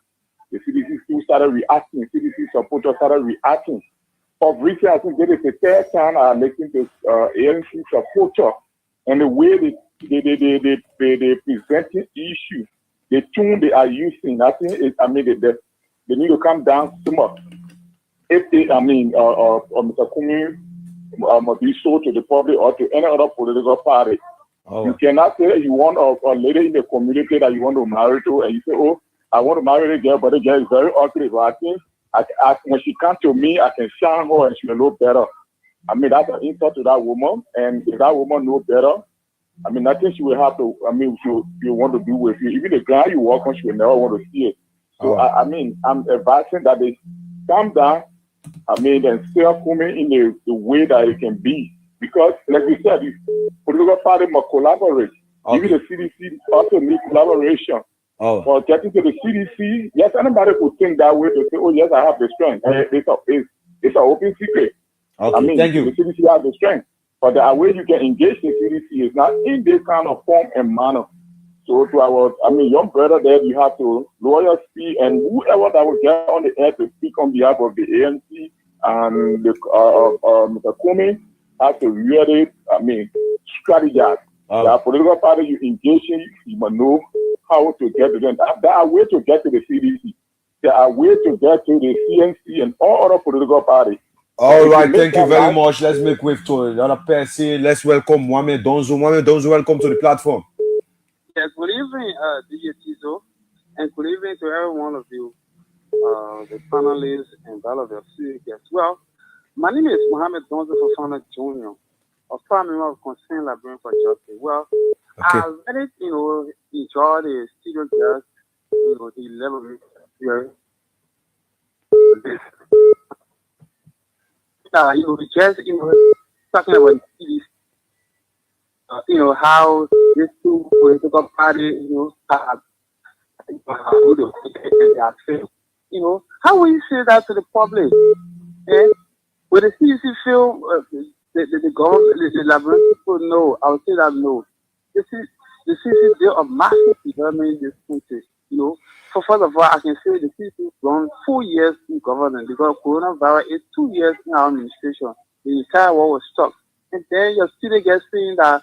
The CDC still started reacting. CDC supporters started reacting. Of recent, I think this is the third time I'm listening to ANC supporters and the way they presenting issue, the tune they are using. I think they need to come down too much. If they, Mr. Kumi must be sold to the public or to any other political party. Oh. You cannot say you want a lady in the community that you want to marry to, and you say, "Oh, I want to marry the girl, but the girl is very ugly." But I think when she comes to me, I can shine her and she will know better. That's an insult to that woman, and if that woman knows better, I think she will have to. She will want to be with you. Even the guy you walk on, she will never want to see it. So I'm advising that they calm down. And still coming in the way that it can be. Because, like we said, the political party must collaborate. Okay. Even the CDC also need collaboration. Oh. For getting to the CDC, yes, anybody could think that way to say, "Oh, yes, I have the strength." It's an open secret. Okay. Thank you. The CDC has the strength. But the way you can engage the CDC is not in this kind of form and manner. So to our, young brother there, you have to lower your speed, and whoever that will get on the air to speak on behalf of the ANC and Mr. Comey has to really, strategize. There are political parties you engage in, you must know how to get to them. There are ways to get to the CDC. There are ways to get to the CNC and all other political parties. All right, thank you very much. Let's make way to another person. Let's welcome Mohamed Donzo. Mohamed Donzo, welcome to the platform. Yes, good evening, DJ Tizo, and good evening to every one of you, the panelists and all of your speakers. Well, my name is Mohamed Donzo Fofana Jr., a family of concerned librarian for justice. Well, I really, enjoy the studio guest, the level here. Just, talking about TV, how these two political parties, have, how will you say that to the public? Will the CDC feel the government, the laboratory people know? I would say that no. The CDC did a massive development in this country. So first of all, I can say the CDC has gone 4 years in government because coronavirus is 2 years in our administration. The entire world was stopped. And then your student gets saying that,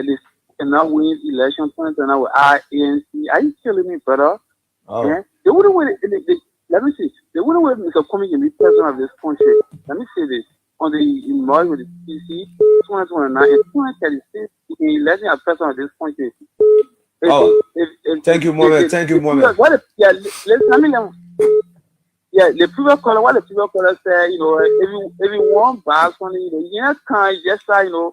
this cannot win election 2021 with our ANC. Are you killing me, brother? Oh. Yeah? They wouldn't win let me see. They wouldn't win Mr. Comey can be president of this country. Let me say this. On the merge with the CDC, 2029 and 2036, he can elect a president of this country. Thank you, Mohamed. Thank you, Mohamed. The previous caller, what the previous caller said, if you want back on it, kind just saying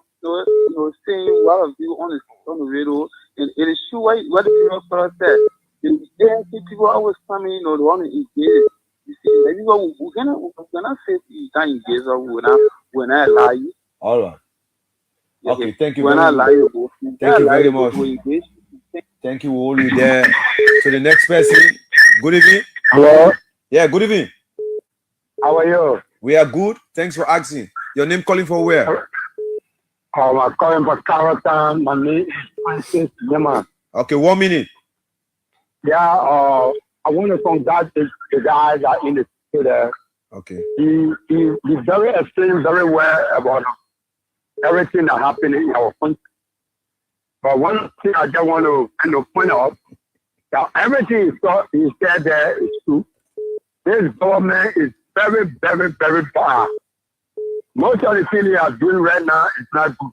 what of you on the radio, and it is true what the previous caller said. The people always coming, they want to engage. You see, we're gonna say you can't engage or we're not allow you. All right. Okay, thank you. We're not allow you. Thank you very much. Thank you, all you there. So the next person. Good evening. Hello. Yeah, good evening. How are you? We are good. Thanks for asking. Your name calling for where? I'm calling for Carrollton. My name is Francis Yama. Okay, 1 minute. Yeah, I want to congratulate the guys that in the studio. Okay. He very explained very well about everything that happened in our country. But one thing I just want to point out that everything he said there is true. This government is very, very, very bad. Most of the things they are doing right now is not good.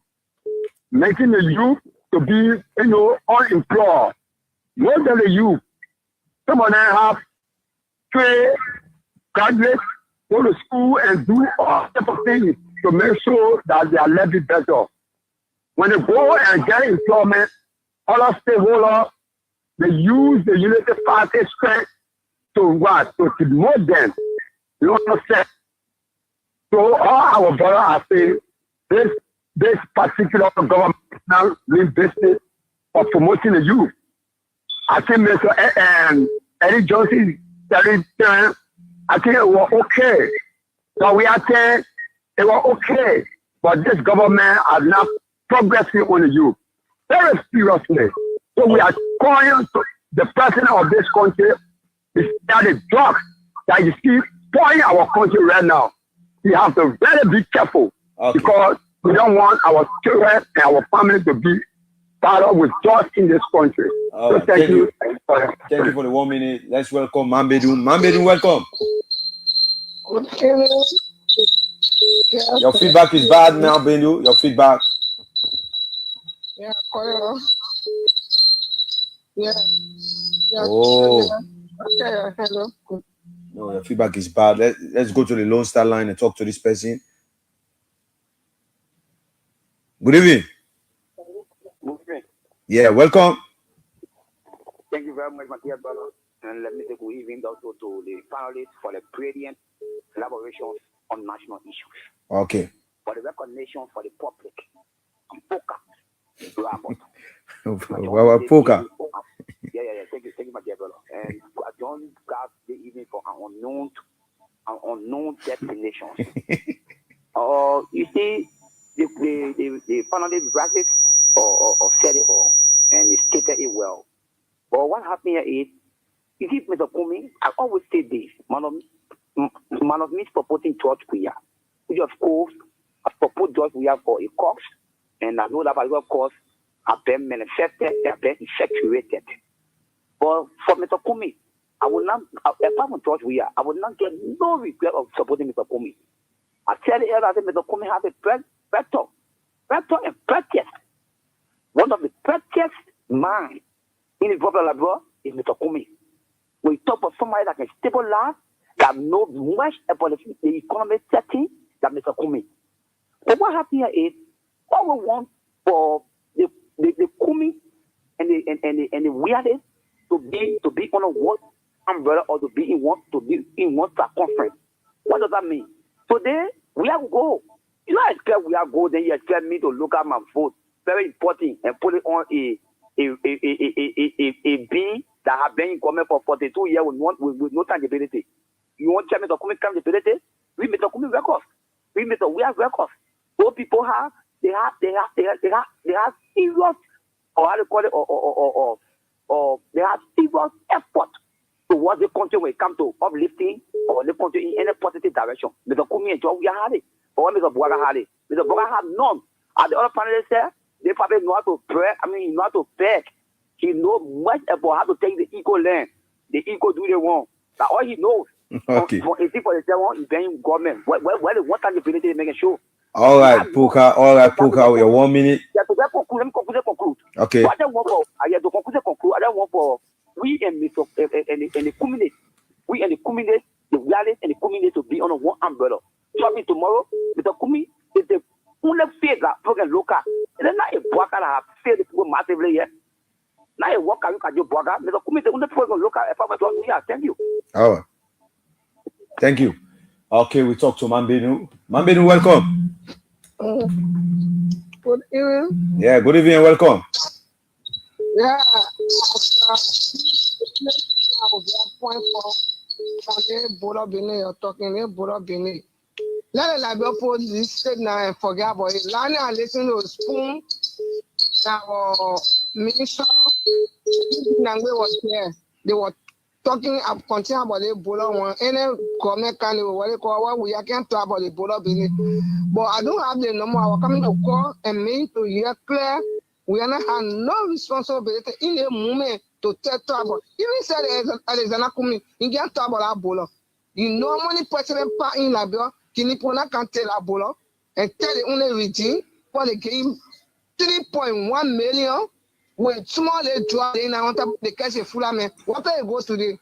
Making the youth to be, unemployed. Most of the youth, some of them have 3 graduates, go to school and do all type of things to make sure that they are left better. When they go and get employment, other stakeholders, they use the Unity Party strength to what? To demote them. You understand? So all our brothers are saying this particular government is now doing business for promoting the youth. I think Mr. Eddie Johnson telling them, I think it was okay. So we are saying it was okay. But this government has not progressing on the youth. Very seriously. So we are calling to the president of this country is that the drugs that you see spoiling our country right now. We have to really be careful because we don't want our children and our family to be started with drugs in this country. So thank you. Thank you for the 1 minute. Let's welcome Mambedu. Mambedu, welcome. Good evening. Your feedback is bad, Mambedu. Your feedback. Yeah, hello. Yeah. Oh. Okay, hello. Good. No, your feedback is bad. Let's go to the Lone Star line and talk to this person. Good evening. Good evening. Yeah, welcome. Thank you very much, my dear brother. And let me say good evening also to the panelists for the brilliant collaborations on national issues. Okay. For the recognition for the public. Poker. Well, poker. Yeah. Thank you, my dear brother. And I don't got the evening for an unknown destinations. You see, the panelists bracket or set it all, and it's communicated it well. But what happened here is, you see, Mr. Kumi, I always say this, man of me supporting George Weah, which of course, I support George Weah for a cause, and I know that by of course, have been manifested, have been effectuated. But for Mr. Kumi, I will not, apart from George Weah, I will not get no regret of supporting Mr. Kumi. I tell you, I said, Mr. Kumi has a better and prettiest. One of the prettiest minds in the popular labor is Mr. Kumi. When you talk about somebody that can stabilize, that knows much about the economic setting, that Mr. Kumi. But what happened here is, all we want for the Kumi and the weirdest to be on a one umbrella or to be in one circumference. What does that mean? Today we have to go. You know, I expect we have to go. Then you expect me to look at my vote, very important, and put it on a being that have been in government for 42 years with no tangibility. You want to tell me the tangibility? We make the records. We have records. Those people have serious, or how to call it, or they have serious effort towards the country when it comes to uplifting or the country in any positive direction. Mr. Kumi and John, we had it. Or Mr. Boga had it. Mr. Boga had none. As the other panelists said, they probably know how to pray. He know how to beg. He knows much about how to take the eco land. The eco do the wrong. That's all he knows. Okay. For the one, he's paying government. What tangibility they making sure? All right, Puka. Your 1 minute. Yeah, to conclude. Okay. So I don't want for conclude. I don't want for we and the community, the reality and the community to be under one umbrella. So I mean tomorrow, Mr. Kumi is the only figure program local. It is not a worker that have failed the people massively yet. Not a worker you can do worker. Mr. Kumi is the only program local. Thank you. All right. Thank you. Okay, we talk to Mambinu. Mambinu, welcome. Good evening. Yeah, good evening and welcome. Yeah. Point for Bola Bene, you're talking Bola Bene. Let the Liberia police sit now and forget about it. Lani and listen to Spoon, our minister, Nangwe was there. They were talking up, continue about the Bola one. Any government can do what they call we can't talk about the Bola Bene. But I don't have the number. I was coming to call and mean to hear clear. We are not have no responsibility in the moment to tell about. Even said Alexander Kumi, you can't talk about Bola. You know how many president part in Liberia, Kinipona can tell Bola and tell the only regime for the game 3.1 million with small draw in I want the cash a full man. What it goes today?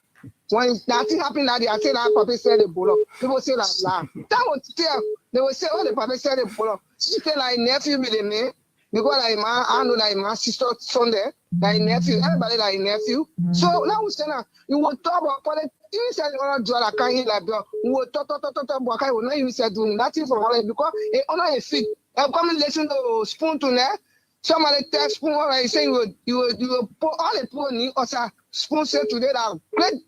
When nothing happened that day, I say that Papa said Ebola. People say that laugh. That was tell. They will say, oh, the Papa said Ebola. She say like nephew be the man. Because like my I know like my sister son there, like nephew, everybody like nephew. So now we say now you will talk about politics. You said you want to draw like kind like we will talk but I will not even say doing nothing for all because it honor a fit. I'm coming listen to Spoon to there. Somebody tell Spoon what I say you will put all the people need us Spoon say today that great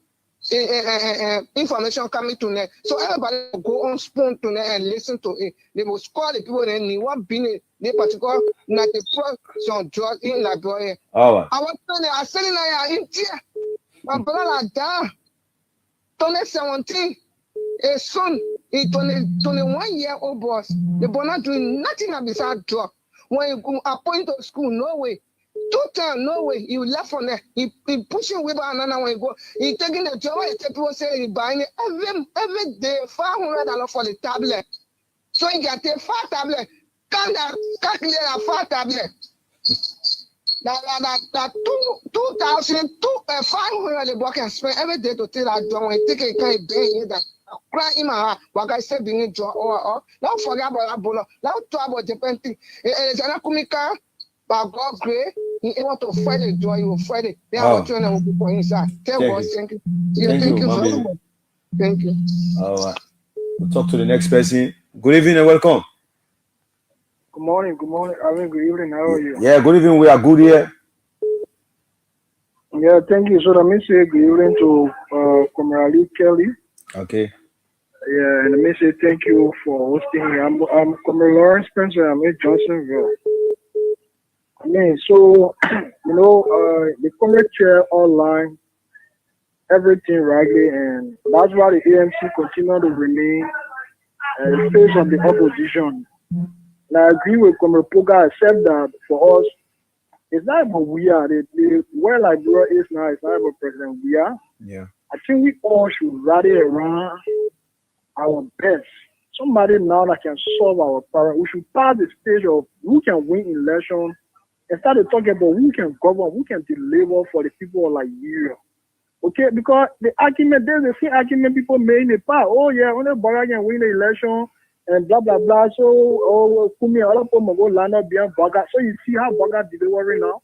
information coming to net. So everybody will go on Spoon to net and listen to it. They will score the people and need one being the particular not the production drug in Liberia. All right. I was telling you in here. My brother like that. 17, a son, a 21-year-old boss. The boy not doing nothing besides drug. When you go appoint to school, no way. 2 times, no way. You left from there. He pushing with another when you go. He taking the job. People say he buying it every day $500 for the tablet. So he get a 5 tablet. Can that calculate a 5 tablet? That 2,500 the boy can spend every day to take that job. When he take a kind of day that cry in my heart. What I say being a job or don't forget about that bolo. Don't talk about Japan thing. It's an akumika. But God great, He able to fight the joy, He will fight it. They are trying to put inside. Tell God, thank you. Thank you very much. Thank you. All right. We'll talk to the next person. Good evening and welcome. Good morning. I mean, good evening. How are you? Yeah, good evening. We are good here. Yeah, thank you. So let me say good evening to Comrade Kelly. Okay. Yeah, and let me say thank you for hosting me. I'm Comrade Lawrence Spencer. I'm in Johnsonville. I mean, so the current chair online, everything rightly, and that's why the AMC continue to remain the face of the opposition. And I agree with Comrade Poga, except that for us, it's not about we are. Where Liberia is now, it's not about President we are. Yeah. I think we all should rally around our best. Somebody now that can solve our problem. We should pass the stage of who can win election and start to talk about who can govern, who can deliver for the people of Liberia. Okay, because the argument, there's the same argument people made in the past. Oh yeah, only Baga can win the election and blah blah blah. So Kumi, other people go land up behind Baga. So you see how Baga delivering now.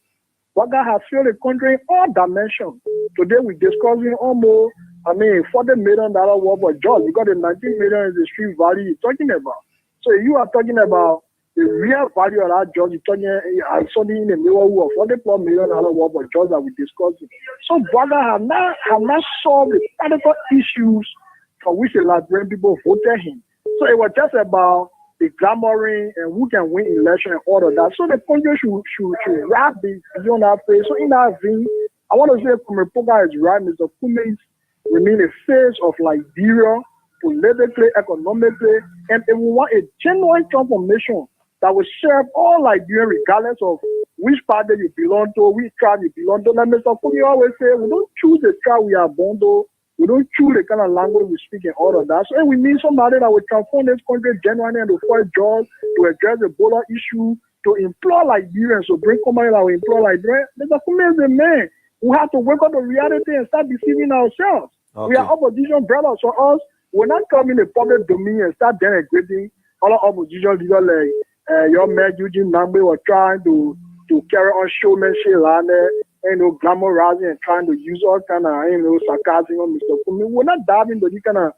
Baga has failed the country in all dimensions. Today we're discussing almost, $40 million worth of jobs because the 19 million is the street value you're talking about. So you are talking about the real value of that job. You're talking something in the middle of $40+ million worth of jobs that we're discussing. So Baga have not solved the practical issues for which the Liberian people voted him. So it was just about the glamoring and who can win election and all of that. So the country should wrap beyond that phase. So in that vein, I want to say Comrade Poga is right. Mr. Cummings remain a face of Liberia, politically, economically, and if we want a genuine transformation that will serve all Liberians regardless of which party you belong to, which tribe you belong to. Like Mr. Cummings always say, we don't choose the tribe we are born to. We don't choose the kind of language we speak and all of that. So we need somebody that will transform this country genuinely and to fight jobs, to address the Ebola issue, to employ Liberians, to bring companies that will employ Liberians. Mr. Cummings is the man. We have to wake up to reality and start deceiving ourselves. Okay. We are opposition brothers. For us, we're not coming in the public domain and start denigrating all opposition leaders like your man Eugene Nangbe was trying to carry on showmanship and glamorizing and trying to use all kind of sarcasm on Mr. Cummings. We're not diving into this kind of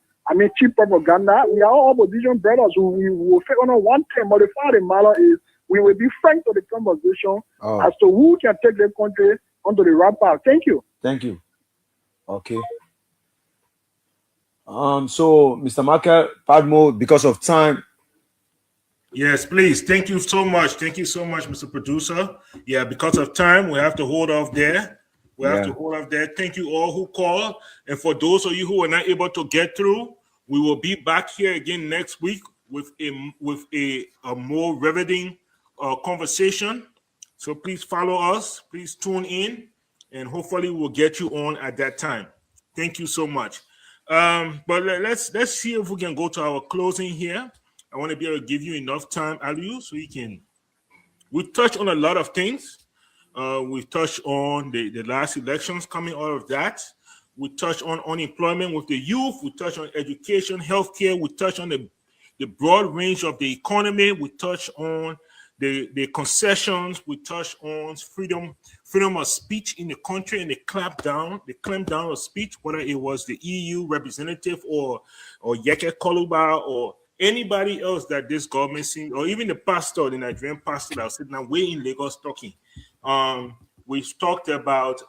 cheap propaganda. We are all opposition brothers who we will fit on one thing, but the fact of the matter is we will be frank to the conversation as to who can take the country onto the right path. Thank you. Thank you. Okay. So Mr. Michael Padmo, because of time. Yes, please. Thank you so much. Thank you so much, Mr. Producer. Yeah, because of time, we have to hold off there. Thank you all who called. And for those of you who are not able to get through, we will be back here again next week with a more riveting conversation. So please follow us. Please tune in, and hopefully we'll get you on at that time. Thank you so much. But let's see if we can go to our closing here. I want to be able to give you enough time, Aliu, so you can. We've touched on a lot of things. We've touched on the last elections coming out of that. We touched on unemployment with the youth. We touched on education, healthcare. We touched on the broad range of the economy. We touched on the concessions. We touched on freedom of speech in the country, and the clampdown of speech, whether it was the EU representative or Yeke Koluba or anybody else that this government seems, or even the pastor, the Nigerian pastor that was sitting down way in Lagos talking. We've talked about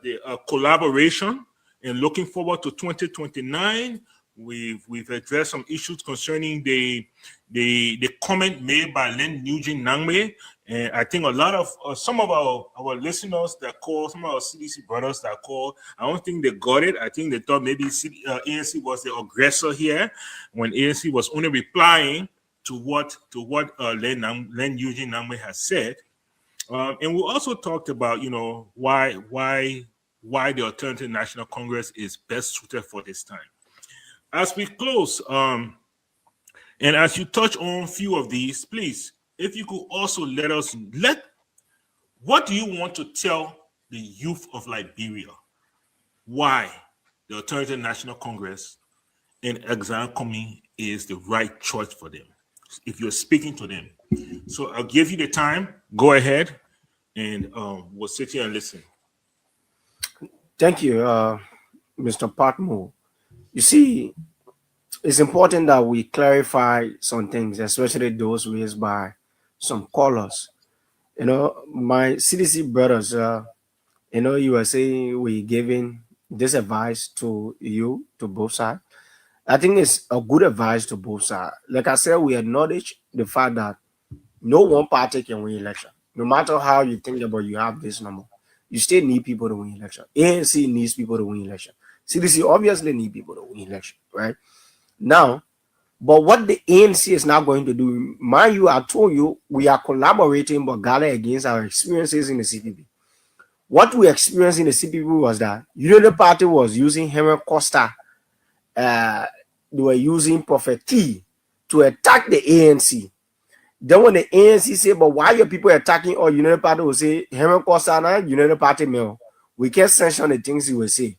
the collaboration and looking forward to 2029. We've addressed some issues concerning the comment made by Len Nugent Nangme. And I think a lot of some of our listeners that call, some of our CDC brothers that call, I don't think they got it. I think they thought maybe ANC was the aggressor here, when ANC was only replying to what Len Nugent Nangme has said. And we also talked about, why the Alternative National Congress is best suited for this time. As we close, and as you touch on a few of these, please, if you could also what do you want to tell the youth of Liberia? Why the Alternative National Congress and Exile Coming is the right choice for them, if you're speaking to them. So I'll give you the time. Go ahead, and we'll sit here and listen. Thank you, Mr. Patmo. You see, it's important that we clarify some things, especially those raised by some callers. My CDC brothers, you were saying we're giving this advice to you, to both sides. I think it's a good advice to both sides. Like I said, we acknowledge the fact that no one party can win election. no matter how you think about you have this number, you still need people to win election. ANC needs people to win election. CDC obviously need people to win election, right? Now, but what the ANC is now going to do, mind you, I told you, we are collaborating but gather against our experiences in the CPP. What we experienced in the CPP was that United Party was using Henry Costa, they were using Prophet T to attack the ANC. Then when the ANC say, but why your people attacking or United Party will say, Henry Costa na United Party mail. We can't sanction the things he will say.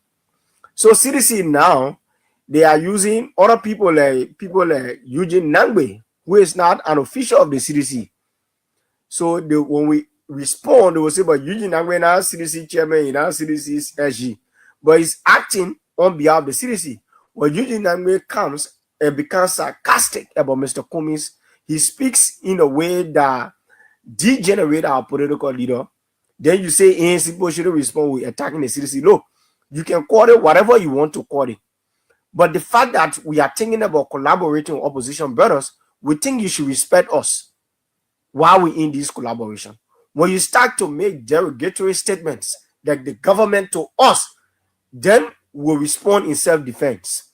So CDC now, they are using other people like Eugene Nangbe, who is not an official of the CDC. So when we respond, they will say, but Eugene Nangbe now CDC chairman, now CDC's SG, but he's acting on behalf of the CDC. When Eugene Nangbe comes and becomes sarcastic about Mr. Cummings, he speaks in a way that degenerate our political leader. Then you say ANC people shouldn't respond with attacking the CDC. Look, you can call it whatever you want to call it. But the fact that we are thinking about collaborating with opposition brothers, we think you should respect us while we're in this collaboration. When you start to make derogatory statements like the government to us, then we'll respond in self-defense.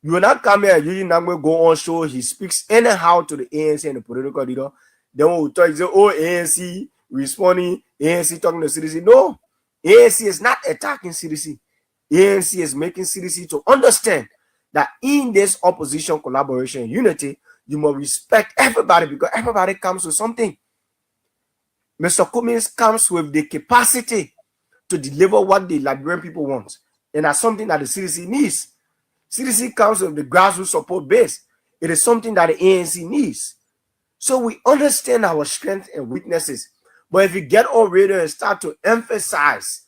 You will not come here and Eugene Nangbe go on show, he speaks anyhow to the ANC and the political leader. Then when we talk, say, oh, ANC responding, ANC talking to CDC. No, ANC is not attacking CDC. ANC is making CDC to understand that in this opposition collaboration unity, you must respect everybody because everybody comes with something. Mr. Cummings comes with the capacity to deliver what the Liberian people want. And that's something that the CDC needs. CDC comes with the grassroots support base. It is something that the ANC needs. So we understand our strengths and weaknesses. But if you get on radio and start to emphasize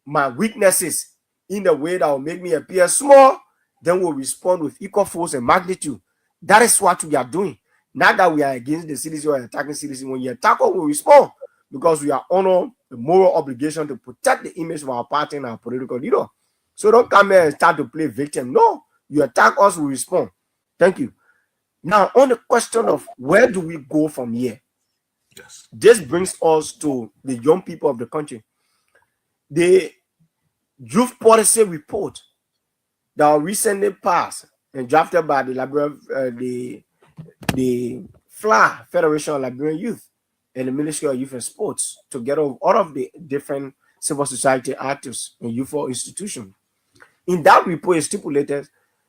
my weaknesses in a way that will make me appear small, then we'll respond with equal force and magnitude. That is what we are doing. Not that we are against the CDC or attacking CDC. When you attack us, we respond because we are under the moral obligation to protect the image of our party and our political leader. So don't come here and start to play victim. No, you attack us, we respond. Thank you. Now, on the question of where do we go from here? Yes. This brings us to the young people of the country. The youth policy report that was recently passed and drafted by the FLA, Federation of Liberian Youth, and the Ministry of Youth and Sports, together with all of the different civil society actors and youthful institutions. In that report, it stipulated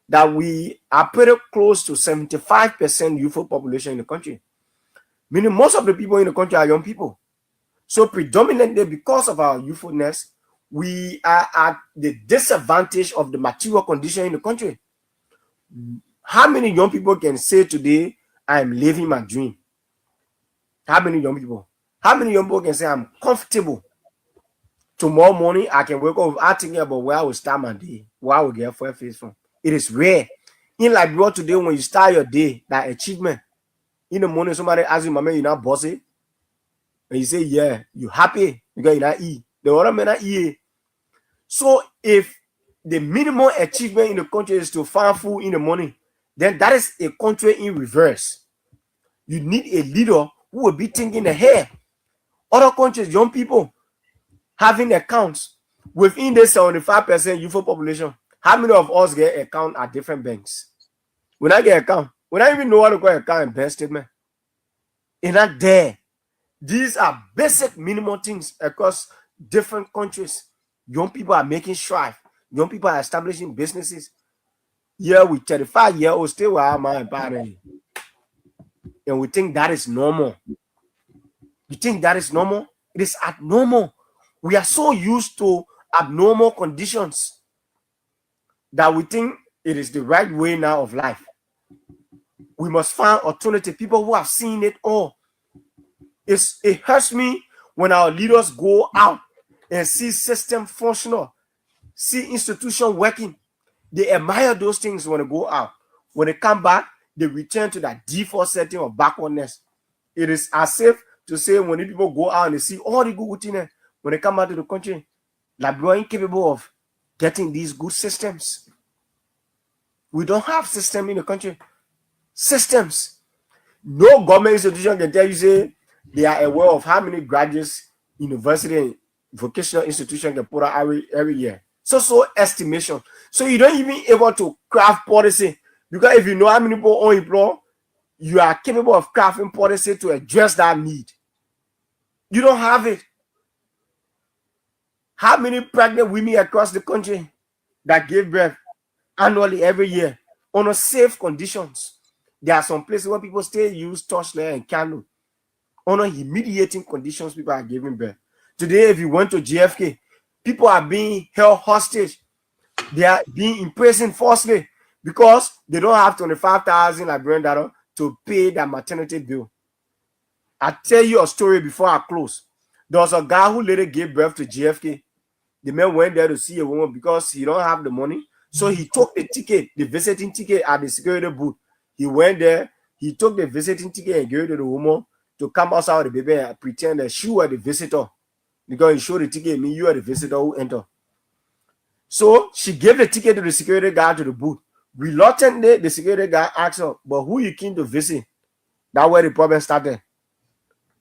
that we are pretty close to 75% youthful population in the country. Meaning most of the people in the country are young people. So predominantly because of our youthfulness, we are at the disadvantage of the material condition in the country. How many young people can say today, I'm living my dream? How many young people? How many young people can say, I'm comfortable? Tomorrow morning, I can wake up without thinking about where I will start my day, where I will get fuel face from. It is rare. In Liberia today, when you start your day, that achievement, in the morning, somebody asks you, Mama, you're not bossy? And you say, yeah, you happy because you're not eat. The other men are eat. So if the minimum achievement in the country is to find food in the morning, then that is a country in reverse. You need a leader who will be thinking ahead. Other countries, young people, having accounts within the 75% youthful population. How many of us get account at different banks? When I get account, when I even know what to call account and bank statement, it's not there. These are basic minimum things across different countries. Young people are making strive. Young people are establishing businesses. Yeah, with 35-year-olds still were my parents. And we think that is normal. You think that is normal? It is abnormal. We are so used to abnormal conditions that we think it is the right way now of life. We must find alternative people who have seen it all. It hurts me when our leaders go out and see system functional, see institution working. They admire those things when they go out. When they come back, they return to that default setting of backwardness. It is as if to say when the people go out and they see all the good things, when they come back to the country, like we are incapable of getting these good systems. We don't have system in the country. Systems. No government institution can tell you, say, they are aware of how many graduates university and vocational institution can put out every year. So estimation. So you don't even able to craft policy, because if you know how many people unemployed, you are capable of crafting policy to address that need. You don't have it. How many pregnant women across the country that give birth annually every year on safe conditions? There are some places where people still use torchlight and candle on humiliating conditions. People are giving birth. Today, if you went to JFK, people are being held hostage. They are being imprisoned falsely because they don't have 25,000 Liberian dollars to pay their maternity bill. I'll tell you a story before I close. There was a guy who later gave birth to JFK. The man went there to see a woman because he don't have the money. So he took the ticket, the visiting ticket at the security booth. He went there, he took the visiting ticket and gave it to the woman to come outside with the baby and pretend that she was the visitor. Because he showed the ticket, mean you are the visitor who entered. So she gave the ticket to the security guard to the booth. Reluctantly, the security guard asked her, but who you came to visit? That's where the problem started.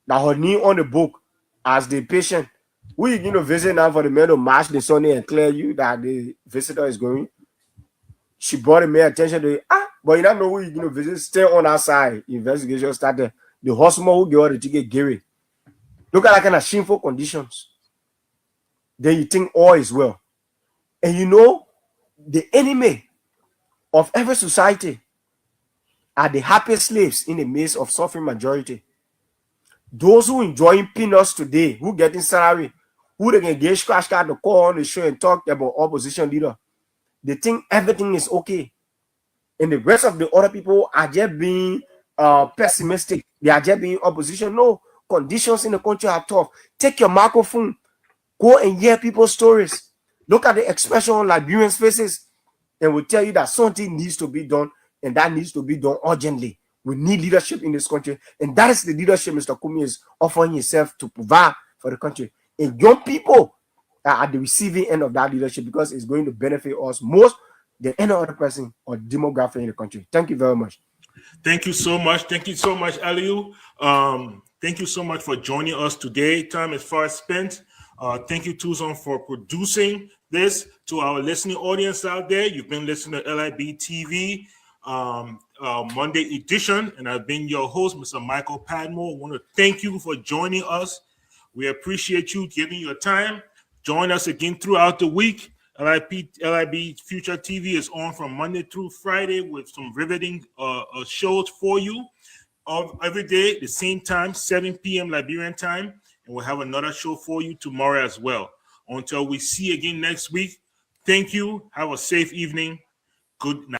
That her name on the book as the patient. Who you going to visit now for the man to march the Sunday and clear you that the visitor is going? She brought the man attention to it. But you don't know who you going to visit. Stay on our side. Investigation started. The husband who gave her the ticket gave it. Look at that kind of shameful conditions. Then you think all is well. And you know, the enemy of every society are the happiest slaves in the midst of suffering majority. Those who enjoying peanuts today, who getting salary, who they can get scratch card to call on the show and talk about opposition leader, they think everything is okay. And the rest of the other people are just being pessimistic. They are just being opposition. No, conditions in the country are tough. Take your microphone, go and hear people's stories. Look at the expression on Liberians' faces, and we'll tell you that something needs to be done, and that needs to be done urgently. We need leadership in this country, and that is the leadership Mr. Kumi is offering himself to provide for the country. And young people are at the receiving end of that leadership because it's going to benefit us most than any other person or demographic in the country. Thank you very much. Thank you so much. Thank you so much, Aliu. Thank you so much for joining us today. Time is far spent. Thank you, Tuzon, for producing this. To our listening audience out there, you've been listening to L.I.B TV Monday edition, and I've been your host, Mr. Michael Padmore. I want to thank you for joining us. We appreciate you giving your time. Join us again throughout the week. L.I.B Future TV is on from Monday through Friday with some riveting shows for you. Every day, the same time, 7 p.m. Liberian time. And we'll have another show for you tomorrow as well. Until we see you again next week, thank you. Have a safe evening. Good night.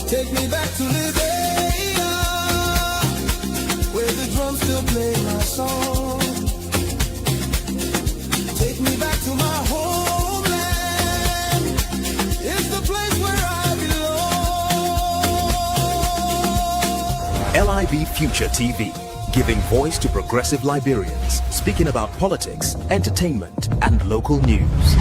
Take me back to Liberia, where the drums still play my song. Take me back to my homeland. It's the place where I belong. L.I.B Future TV, giving voice to progressive Liberians, speaking about politics, entertainment, and local news.